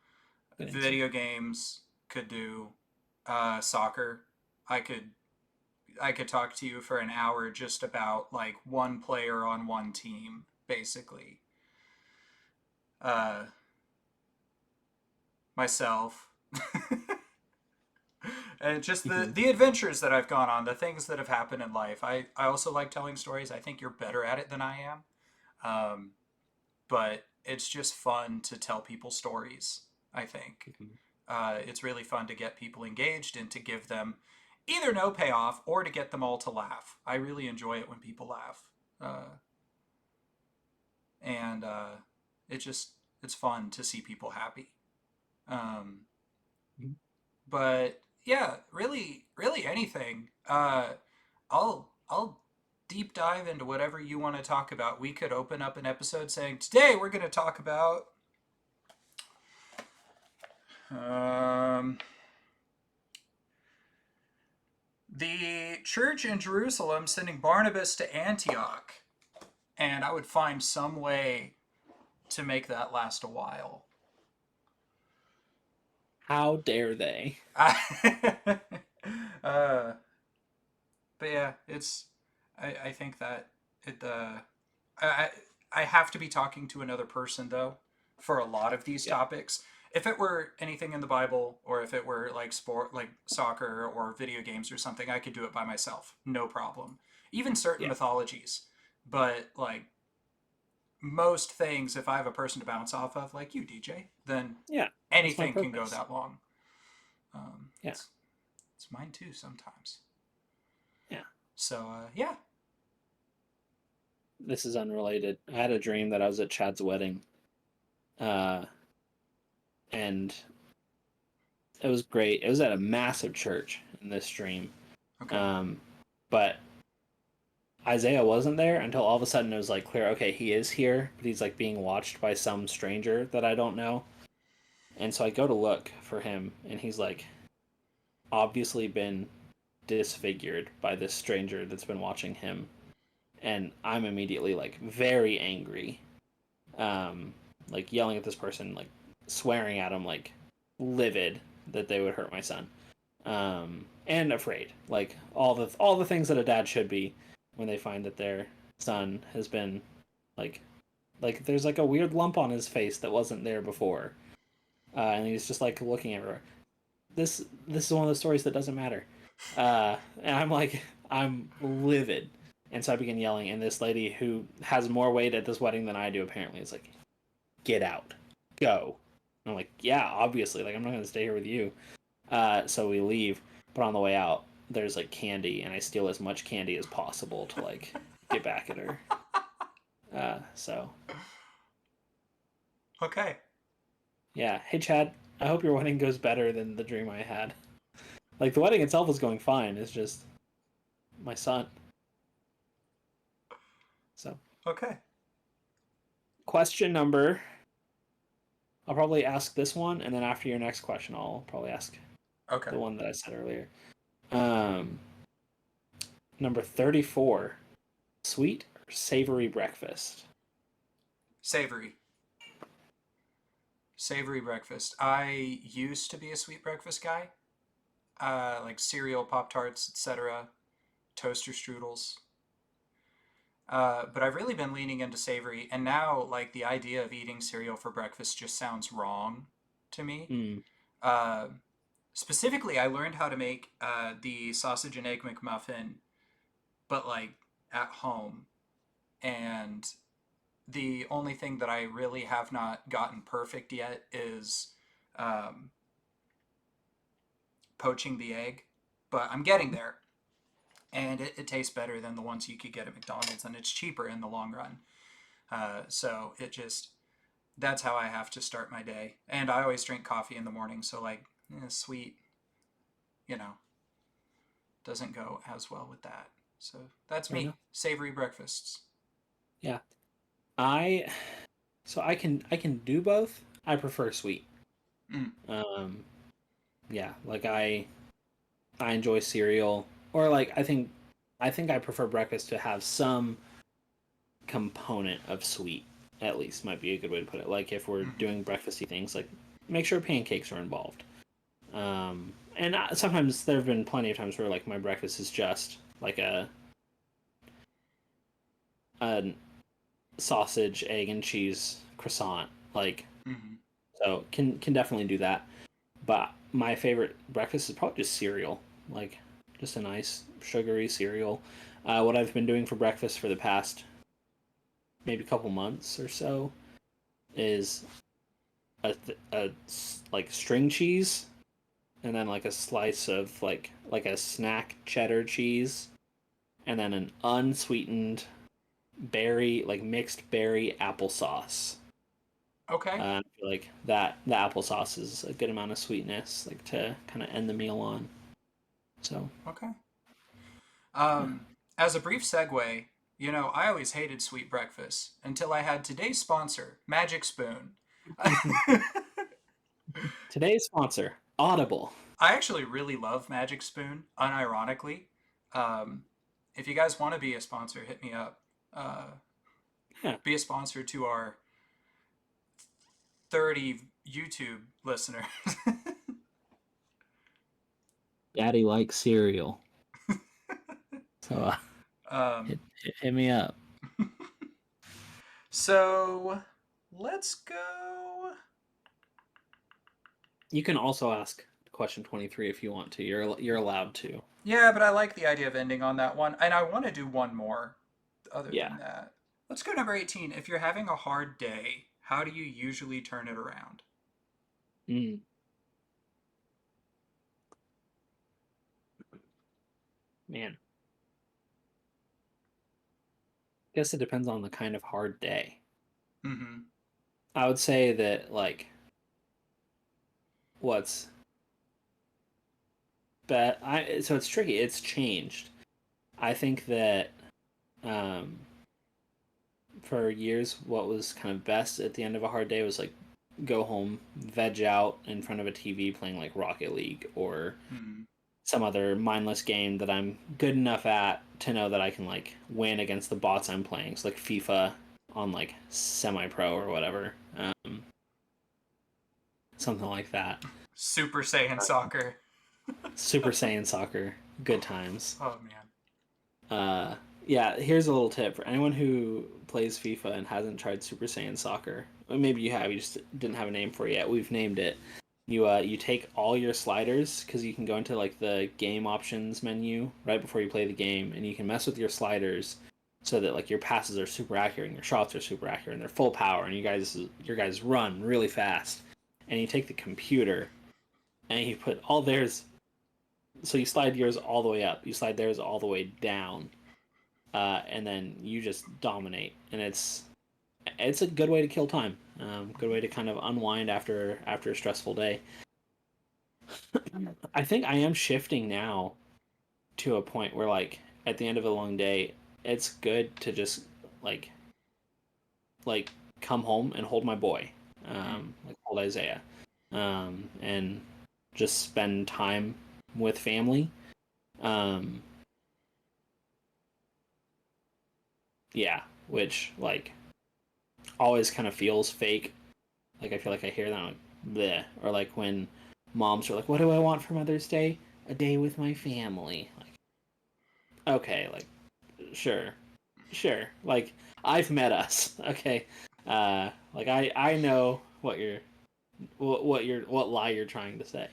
Speaker 1: good answer.
Speaker 2: Video games could do. Soccer, I could I could talk to you for an hour just about like one player on one team, basically. Uh, Myself. And just
Speaker 1: Mhm.
Speaker 2: the adventures that I've gone on, the things that have happened in life. I also like telling stories. I think you're better at it than I am. Um, but it's just fun to tell people stories, I think.
Speaker 1: Mhm.
Speaker 2: It's really fun to get people engaged and to give them either no payoff or to get them all to laugh. I really enjoy it when people laugh. And it just, it's fun to see people happy. Um,
Speaker 1: Mhm.
Speaker 2: but yeah, really, really anything. I'll deep dive into whatever you want to talk about. We could open up an episode saying today we're going to talk about um, the church in Jerusalem sending Barnabas to Antioch, and I would find some way to make that last a while.
Speaker 1: How dare they?
Speaker 2: uh, but yeah, it's. I think that it. I I have to be talking to another person though for a lot of these
Speaker 1: Yeah.
Speaker 2: topics. If it were anything in the Bible, or if it were like sport, like soccer or video games or something, I could do it by myself, no problem. Even certain
Speaker 1: Yeah.
Speaker 2: mythologies, but like most things, if I have a person to bounce off of, like you, DJ, then
Speaker 1: Yeah. That's my
Speaker 2: anything can go
Speaker 1: purpose.
Speaker 2: that long.
Speaker 1: Yeah.
Speaker 2: It's mine too sometimes.
Speaker 1: Yeah.
Speaker 2: So yeah.
Speaker 1: This is unrelated. I had a dream that I was at Chad's wedding. Uh and it was great. It was at a massive church in this dream.
Speaker 2: Okay.
Speaker 1: Um but Isaiah wasn't there until all of a sudden it was like clear, okay, he is here, but he's like being watched by some stranger that I don't know. And so I go to look for him and he's like obviously been disfigured by this stranger that's been watching him. And I'm immediately like very angry. Like yelling at this person, like swearing at him, like livid that they would hurt my son. And afraid. Like all the things that a dad should be when they find that their son has been like there's like a weird lump on his face that wasn't there before. And he's just like looking everywhere. This is one of those stories that doesn't matter. And I'm livid. And so I begin yelling, and this lady who has more weight at this wedding than I do apparently is like, "Get out, go." And I'm like, "Yeah, obviously. Like I'm not gonna stay here with you." So we leave, but on the way out, there's like candy, and I steal as much candy as possible to like get back at her. So
Speaker 2: Okay.
Speaker 1: yeah. Hey Chad, I hope your wedding goes better than the dream I had. Like the wedding itself was going fine. It's just my son. So
Speaker 2: Okay.
Speaker 1: question number. I'll probably ask this one, and then after your next question, I'll probably ask
Speaker 2: Okay.
Speaker 1: the one that I said earlier. Um, Number 34. Sweet or savory breakfast?
Speaker 2: Savory. Savory breakfast. I used to be a sweet breakfast guy, like cereal, Pop Tarts, etc., toaster strudels. But I've really been leaning into savory, and now like the idea of eating cereal for breakfast just sounds wrong to me.
Speaker 1: Mm.
Speaker 2: Uh, Specifically, I learned how to make the sausage and egg McMuffin, but like at home, and the only thing that I really have not gotten perfect yet is um, poaching the egg, but I'm getting there, and it tastes better than the ones you could get at McDonald's, and it's cheaper in the long run. So it just that's how I have to start my day, and I always drink coffee in the morning, so like sweet, you know, doesn't go as well with that. So that's
Speaker 1: Fair
Speaker 2: me.
Speaker 1: enough.
Speaker 2: Savory breakfasts.
Speaker 1: Yeah. I I can do both. I prefer sweet.
Speaker 2: Mm.
Speaker 1: Um, yeah, like I enjoy cereal, or like I think I prefer breakfast to have some component of sweet. At least might be a good way to put it. Like if we're
Speaker 2: Mm-hmm.
Speaker 1: doing breakfasty things, like make sure pancakes are involved. And sometimes there have been plenty of times where like my breakfast is just like a sausage, egg, and cheese croissant. Like
Speaker 2: Mm-hmm.
Speaker 1: so can definitely do that. But my favorite breakfast is probably just cereal, like just a nice sugary cereal. What I've been doing for breakfast for the past maybe couple months or so is a like string cheese, and then like a slice of like a snack cheddar cheese, and then an unsweetened berry like mixed berry applesauce.
Speaker 2: Okay.
Speaker 1: I feel like that the applesauce is a good amount of sweetness, like to kind of end the meal on. So
Speaker 2: Okay.
Speaker 1: yeah.
Speaker 2: As a brief segue, I always hated sweet breakfast until I had today's sponsor, Magic Spoon. I
Speaker 1: Today's sponsor, Audible.
Speaker 2: actually really love Magic Spoon, unironically. Um, if you guys want to be a sponsor, hit me up. Uh,
Speaker 1: Yeah,
Speaker 2: be a sponsor to our 30 YouTube listeners.
Speaker 1: Daddy likes cereal, so
Speaker 2: um,
Speaker 1: hit me up.
Speaker 2: so let's go.
Speaker 1: You can also ask question 23 if you want to. You're allowed to.
Speaker 2: Yeah, but I like the idea of ending on that one. And I want to do one more other
Speaker 1: Yeah.
Speaker 2: than that. Let's go number 18. If you're having a hard day, how do you usually turn it around?
Speaker 1: Mm, man, guess it depends on the kind of hard day.
Speaker 2: Mm-hmm.
Speaker 1: I would say that like what's but I so it's tricky. It's changed. I think that um for years what was kind of best at the end of a hard day was like go home, veg out in front of a TV playing like Rocket League or
Speaker 2: Mm-hmm.
Speaker 1: some other mindless game that I'm good enough at to know that I can like win against the bots I'm playing. So like FIFA on like semi-pro or whatever, something like that.
Speaker 2: Super Saiyan Soccer.
Speaker 1: Super Saiyan Soccer, good times.
Speaker 2: Oh, man.
Speaker 1: Uh, yeah, here's a little tip for anyone who plays FIFA and hasn't tried Super Saiyan Soccer. Or maybe you have, you just didn't have a name for it yet. We've named it. You take all your sliders because you can go into like the game options menu right before you play the game, and you can mess with your sliders so that like your passes are super accurate and your shots are super accurate and they're full power and your guys run really fast. And you take the computer and you put all theirs, so you slide yours all the way up, you slide theirs all the way down, and then you just dominate. And it's a good way to kill time. Good way to kind of unwind after a stressful day. I think I am shifting now to a point where like at the end of a long day, it's good to just like like come home and hold my boy,
Speaker 2: Mm.
Speaker 1: like hold Isaiah, and just spend time with family. Um, yeah, which like always kind of feels fake. Like I feel like I hear that I'm like bleh. Or like when moms are like, "What do I want for Mother's Day? A day with my family." Like, okay, like sure, sure. Like I've met us. Okay, like I know what lie you're trying to say.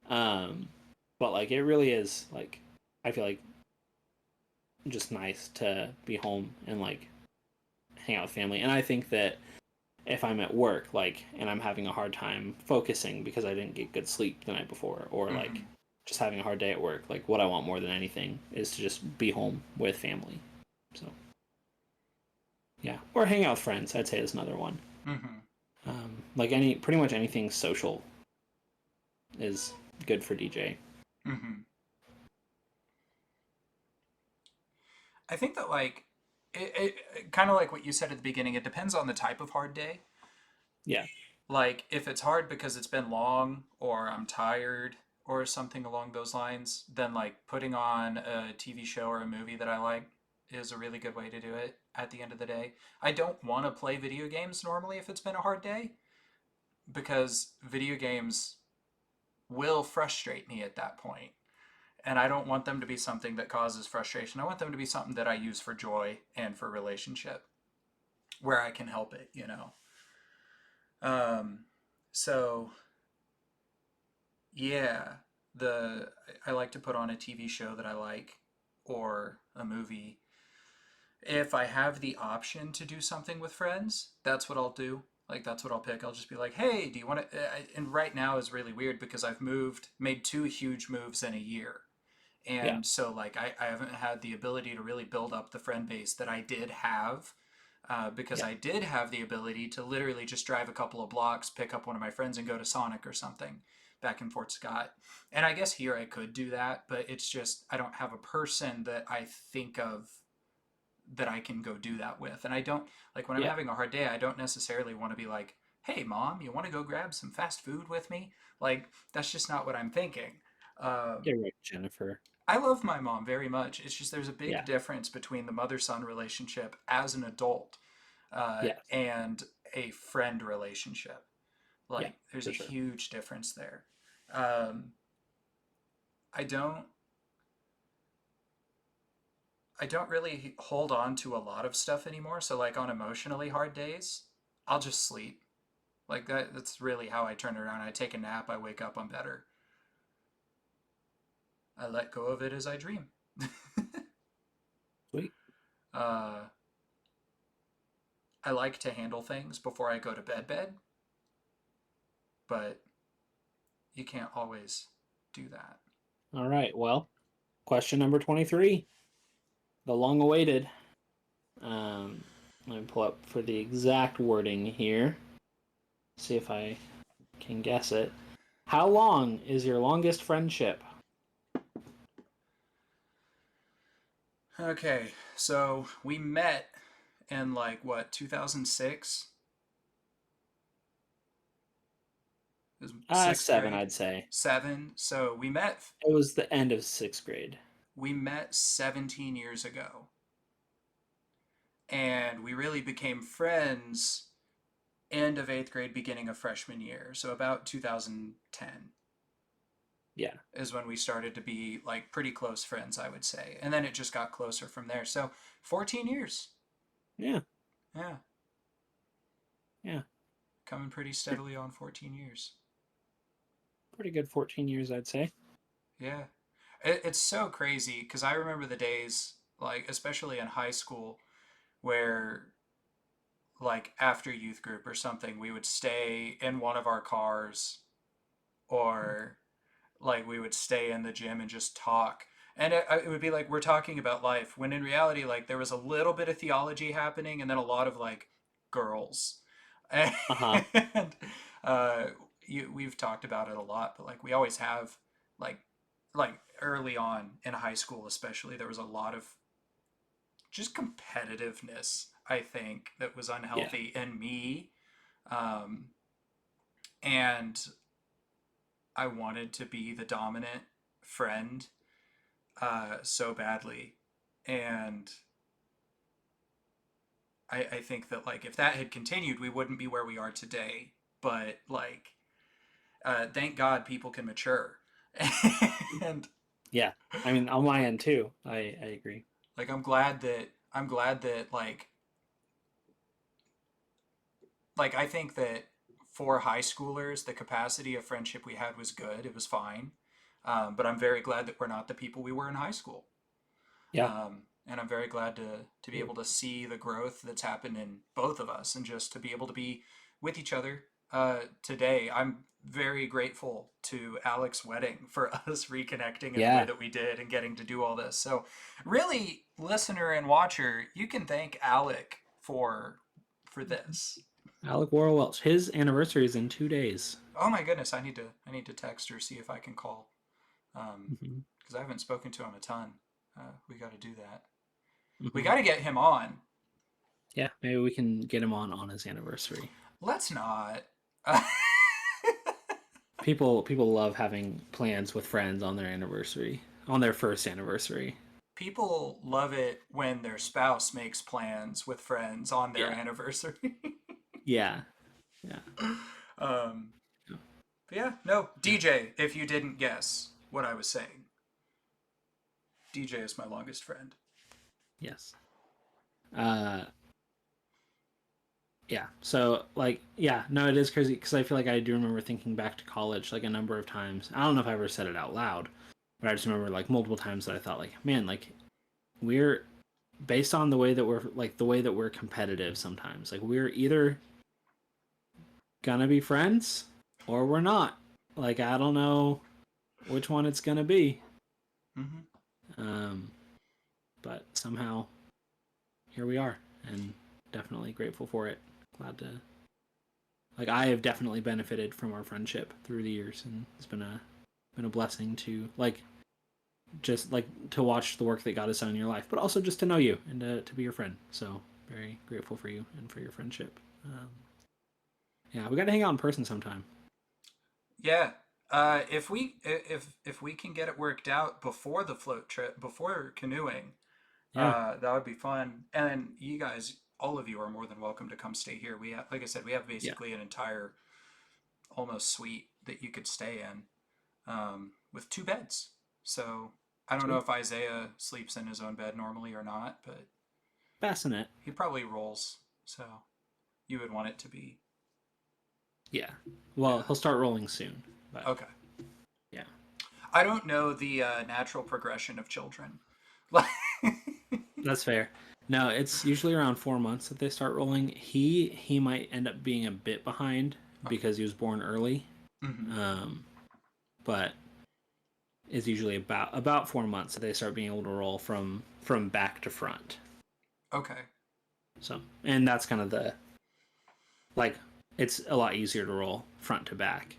Speaker 1: Um, but like it really is like I feel like just nice to be home and like hang out with family. And I think that if I'm at work, like, and I'm having a hard time focusing because I didn't get good sleep the night before, or like
Speaker 2: Mm-hmm.
Speaker 1: just having a hard day at work, like what I want more than anything is to just be home with family. So yeah, or hang out with friends. I'd say is another one.
Speaker 2: Mm-hmm.
Speaker 1: Like pretty much anything social is good for DJ.
Speaker 2: Mm-hmm. I think that like it kind of like what you said at the beginning. It depends on the type of hard day.
Speaker 1: Yeah,
Speaker 2: Like if it's hard because it's been long or I'm tired or something along those lines, then like putting on a TV show or a movie that I like is a really good way to do it at the end of the day. I don't want to play video games normally if it's been a hard day because video games will frustrate me at that point. And I don't want them to be something that causes frustration. I want them to be something that I use for joy and for relationship where I can help it, you know. Um, so yeah, the I like to put on a TV show that I like or a movie. If I have the option to do something with friends, that's what I'll do. Like that's what I'll pick. I'll just be like, "Hey, do you want to?" And right now is really weird because I've made two huge moves in a year,
Speaker 1: yeah,
Speaker 2: and so like I haven't had the ability to really build up the friend base that I did have. Because
Speaker 1: yeah,
Speaker 2: I did have the ability to literally just drive a couple of blocks, pick up one of my friends, and go to Sonic or something back in Fort Scott. And I guess here I could do that, but it's just I don't have a person that I think of that I can go do that with. And I don't like when I'm
Speaker 1: yeah.
Speaker 2: having a hard day, I don't necessarily want to be like, "Hey, mom, you want to go grab some fast food with me?" Like that's just not what I'm thinking.
Speaker 1: Get right, Jennifer.
Speaker 2: I love my mom very much. It's just there's a big
Speaker 1: Yeah,
Speaker 2: difference between the mother son relationship as an adult
Speaker 1: yes,
Speaker 2: and a friend relationship.
Speaker 1: yeah,
Speaker 2: Like, there's a
Speaker 1: for sure.
Speaker 2: huge difference there. Um, I don't. I don't really hold on to a lot of stuff anymore. So, like on emotionally hard days, I'll just sleep. Like that's really how I turn it around. I take a nap. I wake up. I'm better. I let go of it as I dream.
Speaker 1: Sweet.
Speaker 2: uh, I like to handle things before I go to bed, but you can't always do that.
Speaker 1: All right. Well, question number 23, the long awaited. Let me pull up for the exact wording here. See if I can guess it. How long is your longest friendship?
Speaker 2: Okay, so we met in like what 2006. It was sixth
Speaker 1: 7,
Speaker 2: grade,
Speaker 1: I'd say.
Speaker 2: seven. So
Speaker 1: It was the end of 6th grade.
Speaker 2: we met 17 years ago, and we really became friends end of eighth grade, beginning of freshman year. So about 2010
Speaker 1: Yeah.
Speaker 2: is when we started to be like pretty close friends, I would say, and then it just got closer from there. So 14 years,
Speaker 1: Yeah.
Speaker 2: yeah,
Speaker 1: Yeah.
Speaker 2: coming pretty steadily on 14 years.
Speaker 1: Pretty good 14 years, I'd say.
Speaker 2: Yeah. It's so crazy because I remember the days, like, especially in high school, where, like, after youth group or something, we would stay in one of our cars or, like, we would stay in the gym and just talk. And it would be like we're talking about life when in reality, like, there was a little bit of theology happening and then a lot of, like, girls.
Speaker 1: Uh huh.
Speaker 2: And uh, we've talked about it a lot, but, like, we always have, like, early on in high school especially there was a lot of just competitiveness I think that was
Speaker 1: Yeah.
Speaker 2: unhealthy in me, um, and I wanted to be the dominant friend so badly, and I think that like if that had continued we wouldn't be where we are today, but like thank God people can mature. And
Speaker 1: Yeah. I mean, on my end, too. I agree.
Speaker 2: like I'm glad that like I think that for high schoolers, the capacity of friendship we had was good. It was fine, but I'm very glad that we're not the people we were in high school.
Speaker 1: Yeah.
Speaker 2: and I'm very glad to be able to see the growth that's happened in both of us, and just to be able to be with each other today. I'm very grateful to Alex's wedding for us reconnecting in the way
Speaker 1: Yeah.
Speaker 2: that we did and getting to do all this. So, really, listener and watcher, you can thank Alec for this.
Speaker 1: Alec Worrell Welch. His anniversary is in 2 days.
Speaker 2: Oh my goodness, I need to text her, see if I can call,
Speaker 1: Hmm.
Speaker 2: because I haven't spoken to him a ton. We got to do that. We
Speaker 1: Hmm.
Speaker 2: got to get him on.
Speaker 1: Yeah, maybe we can get him on his anniversary.
Speaker 2: Let's not.
Speaker 1: People love having plans with friends on their anniversary, on their first anniversary.
Speaker 2: People love it when their spouse makes plans with friends on their
Speaker 1: Yeah.
Speaker 2: anniversary.
Speaker 1: Yeah. Yeah.
Speaker 2: um, but yeah, no, DJ. If you didn't guess what I was saying, DJ is my longest friend.
Speaker 1: Yes. Uh yeah. So like yeah, no, it is crazy because I feel like I do remember thinking back to college like a number of times. I don't know if I ever said it out loud, but I just remember like multiple times that I thought like, man, like we're based on the way that we're like the way that we're competitive sometimes. Like we're either gonna be friends or we're not. Like I don't know which one it's gonna be.
Speaker 2: Mm-hmm.
Speaker 1: Um but somehow here we are, and definitely grateful for it. Glad to like I have definitely benefited from our friendship through the years, and it's been a blessing to like just like to watch the work that God has done in your life, but also just to know you and to be your friend. So very grateful for you and for your friendship. Yeah, we got to hang out in person sometime.
Speaker 2: Yeah. If we can get it worked out before the float trip, before canoeing,
Speaker 1: Yeah,
Speaker 2: that would be fun. And you guys, all of you, are more than welcome to come stay here. We have, like I said, we have
Speaker 1: yeah,
Speaker 2: basically an entire almost suite that you could stay in, with two beds. So I don't know
Speaker 1: sweet.
Speaker 2: if Isaiah sleeps in his own bed normally or not, but
Speaker 1: Bassinet.
Speaker 2: he probably rolls. So you would want it to be.
Speaker 1: Yeah. Well,
Speaker 2: Yeah.
Speaker 1: he'll start rolling soon, but
Speaker 2: Okay.
Speaker 1: yeah.
Speaker 2: I don't know the natural progression of children. Like,
Speaker 1: That's fair. No, it's usually around 4 months that they start rolling. He might end up being a bit behind
Speaker 2: okay.
Speaker 1: because he was born early,
Speaker 2: Hmm.
Speaker 1: um, but it's usually about 4 months that they start being able to roll from back to front.
Speaker 2: Okay.
Speaker 1: So, and that's kind of the like it's a lot easier to roll front to back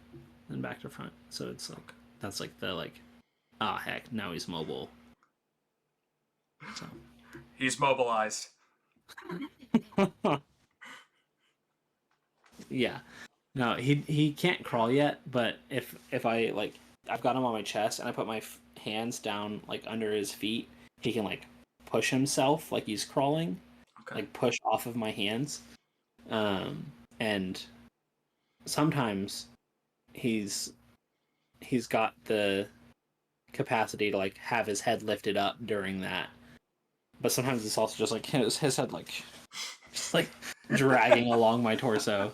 Speaker 1: than back to front. So it's like that's like the like ah heck now he's mobile. So
Speaker 2: He's mobilized.
Speaker 1: yeah. No, he can't crawl yet, but if I like I've got him on my chest and I put my hands down like under his feet, he can like push himself like he's crawling,
Speaker 2: Okay.
Speaker 1: like push off of my hands. Um and sometimes he's he's got the capacity to like have his head lifted up during that. But sometimes it's also just like his head like just like dragging along my torso.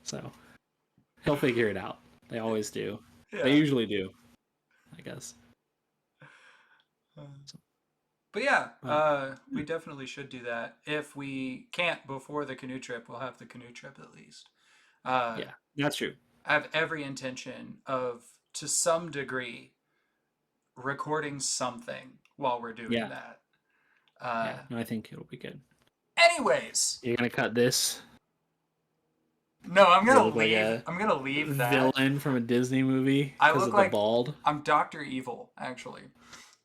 Speaker 1: So he'll figure it out. They always do. They
Speaker 2: Yeah.
Speaker 1: usually do, I guess. So,
Speaker 2: But yeah,
Speaker 1: but
Speaker 2: we definitely should do that. If we can't before the canoe trip, we'll have the canoe trip at least. Uh,
Speaker 1: yeah, that's true.
Speaker 2: I have every intention of, to some degree, recording something while we're doing
Speaker 1: Yeah,
Speaker 2: that. Uh,
Speaker 1: yeah. No, I think it'll be good.
Speaker 2: anyways,
Speaker 1: You're gonna cut this.
Speaker 2: no, I'm
Speaker 1: You
Speaker 2: gonna
Speaker 1: look like
Speaker 2: leave.
Speaker 1: a
Speaker 2: I'm gonna leave that.
Speaker 1: villain from a Disney movie
Speaker 2: I
Speaker 1: because
Speaker 2: look
Speaker 1: of the
Speaker 2: like
Speaker 1: bald.
Speaker 2: I'm Doctor Evil, actually.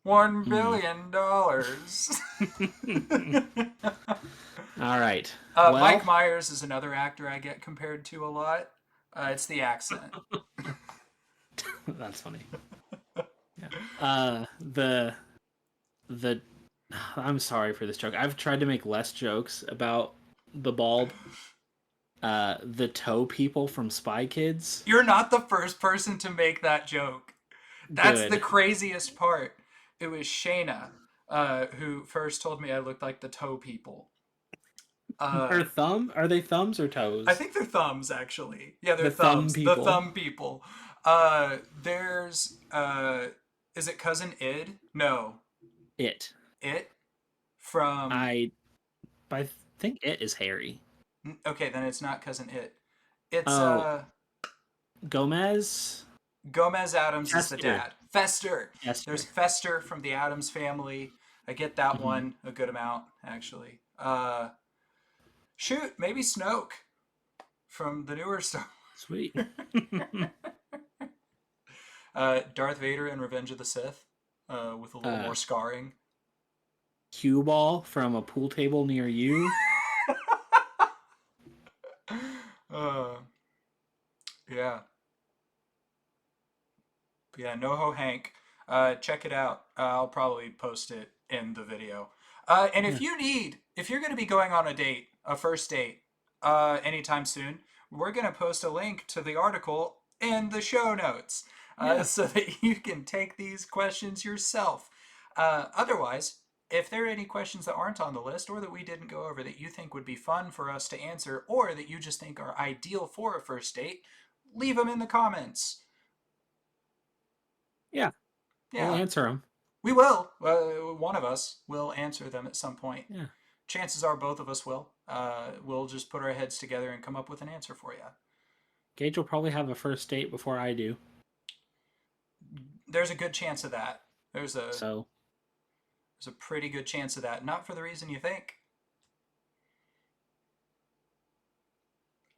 Speaker 2: $1 billion.
Speaker 1: All right.
Speaker 2: Mike
Speaker 1: Well,
Speaker 2: Myers is another actor I get compared to a lot. It's the accent.
Speaker 1: that's funny. Yeah. The I'm sorry for this joke. I've tried to make less jokes about the bald. The toe people from Spy Kids.
Speaker 2: You're not the first person to make that joke. That's the
Speaker 1: Good.
Speaker 2: craziest part. It was Shayna, who first told me I looked like the toe people.
Speaker 1: Or thumb? Are they thumbs or
Speaker 2: I
Speaker 1: toes?
Speaker 2: think they're thumbs, actually. Yeah, they're
Speaker 1: The thumb
Speaker 2: thumbs. The
Speaker 1: people.
Speaker 2: thumb people. There's, is it Cousin Id? No.
Speaker 1: It.
Speaker 2: It from
Speaker 1: I think it is Harry.
Speaker 2: okay, then it's not Cousin It. It's
Speaker 1: Oh, Gomez.
Speaker 2: Gomez Adams is the
Speaker 1: Chester.
Speaker 2: dad. Fester. There's
Speaker 1: Chester.
Speaker 2: Fester from the Adams Family. I get that
Speaker 1: Hmm.
Speaker 2: one a good amount actually. Shoot, maybe Snoke from the newer Star.
Speaker 1: Sweet.
Speaker 2: Darth Vader in Revenge of the Sith, with a little
Speaker 1: uh,
Speaker 2: more scarring.
Speaker 1: Cue ball from a pool table near you.
Speaker 2: uh, yeah, yeah. NoHo Hank. Check it out. I'll probably post it in the video. And
Speaker 1: Yeah.
Speaker 2: if you're going to be going on a first date, anytime soon, we're going to post a link to the article in the show notes,
Speaker 1: Yeah.
Speaker 2: so that you can take these questions yourself. Otherwise, if there are any questions that aren't on the list or that we didn't go over that you think would be fun for us to answer or that you just think are ideal for a first date, leave them in the comments.
Speaker 1: Yeah. We'll
Speaker 2: Yeah,
Speaker 1: answer them.
Speaker 2: we will. One of us will answer them at some point.
Speaker 1: Yeah.
Speaker 2: Chances are both of us will. We'll just put our heads together and come up with an answer for you.
Speaker 1: Gage will probably have a first date before I do.
Speaker 2: There's a good chance of that.
Speaker 1: So,
Speaker 2: There's a pretty good chance of that. Not for the reason you think.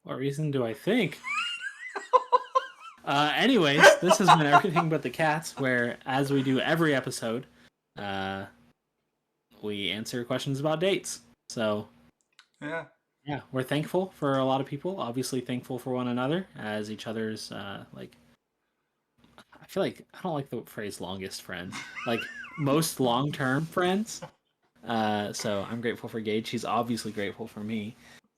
Speaker 1: what reason do I think? Anyways, this has been Everything But the Cats, where, as we do every episode, we answer questions about dates. So,
Speaker 2: Yeah.
Speaker 1: yeah, we're thankful for a lot of people. Obviously, thankful for one another as each other's like. I feel like I don't like the phrase "longest friends," like most long-term friends. So I'm grateful for Gage. He's obviously grateful for me.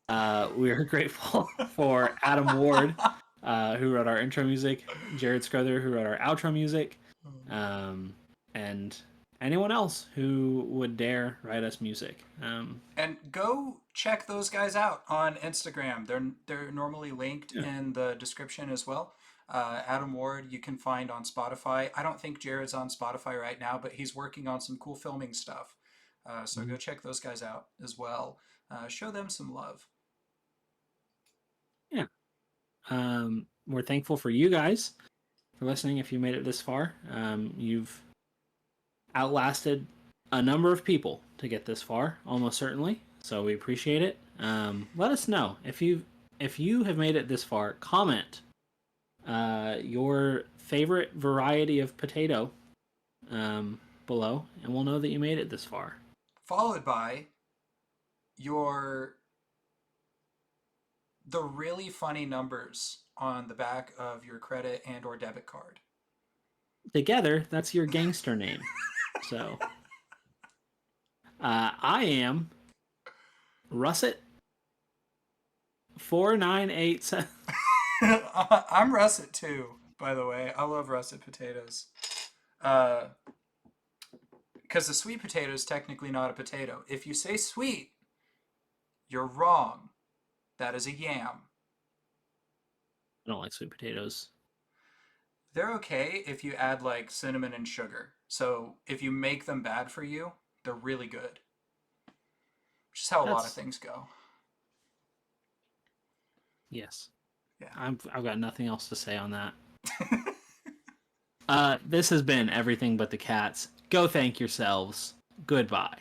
Speaker 1: We're grateful for Adam Ward, who wrote our intro music, Jared Scrowther, who wrote our outro music, and anyone else who would dare write us music.
Speaker 2: And go check those guys out on Instagram. They're normally linked
Speaker 1: Yeah.
Speaker 2: in the description as well. Adam Ward you can find on Spotify. I don't think Jared's on Spotify right now, but he's working on some cool filming stuff. So go check those guys out as well. Show them some love.
Speaker 1: Yeah. We're thankful for you guys for listening. If you made it this far, you've outlasted a number of people to get this far, almost certainly. So we appreciate it. Let us know if you have made it this far. Comment your favorite variety of potato below, and we'll know that you made it this far.
Speaker 2: Followed by the really funny numbers on the back of your credit and or debit card.
Speaker 1: Together, that's your gangster name. So I am Russet 4987.
Speaker 2: I'm russet too, by the way. I love russet potatoes. Because the sweet potato is technically not a potato. If you say sweet, you're wrong. That is a yam.
Speaker 1: I don't like sweet potatoes.
Speaker 2: They're okay if you add like cinnamon and sugar. So if you make them bad for you, they're really good. Which is how a lot of things go.
Speaker 1: Yes.
Speaker 2: Yeah.
Speaker 1: I've got nothing else to say on that. This has been Everything But the Cats. Go thank yourselves. Goodbye.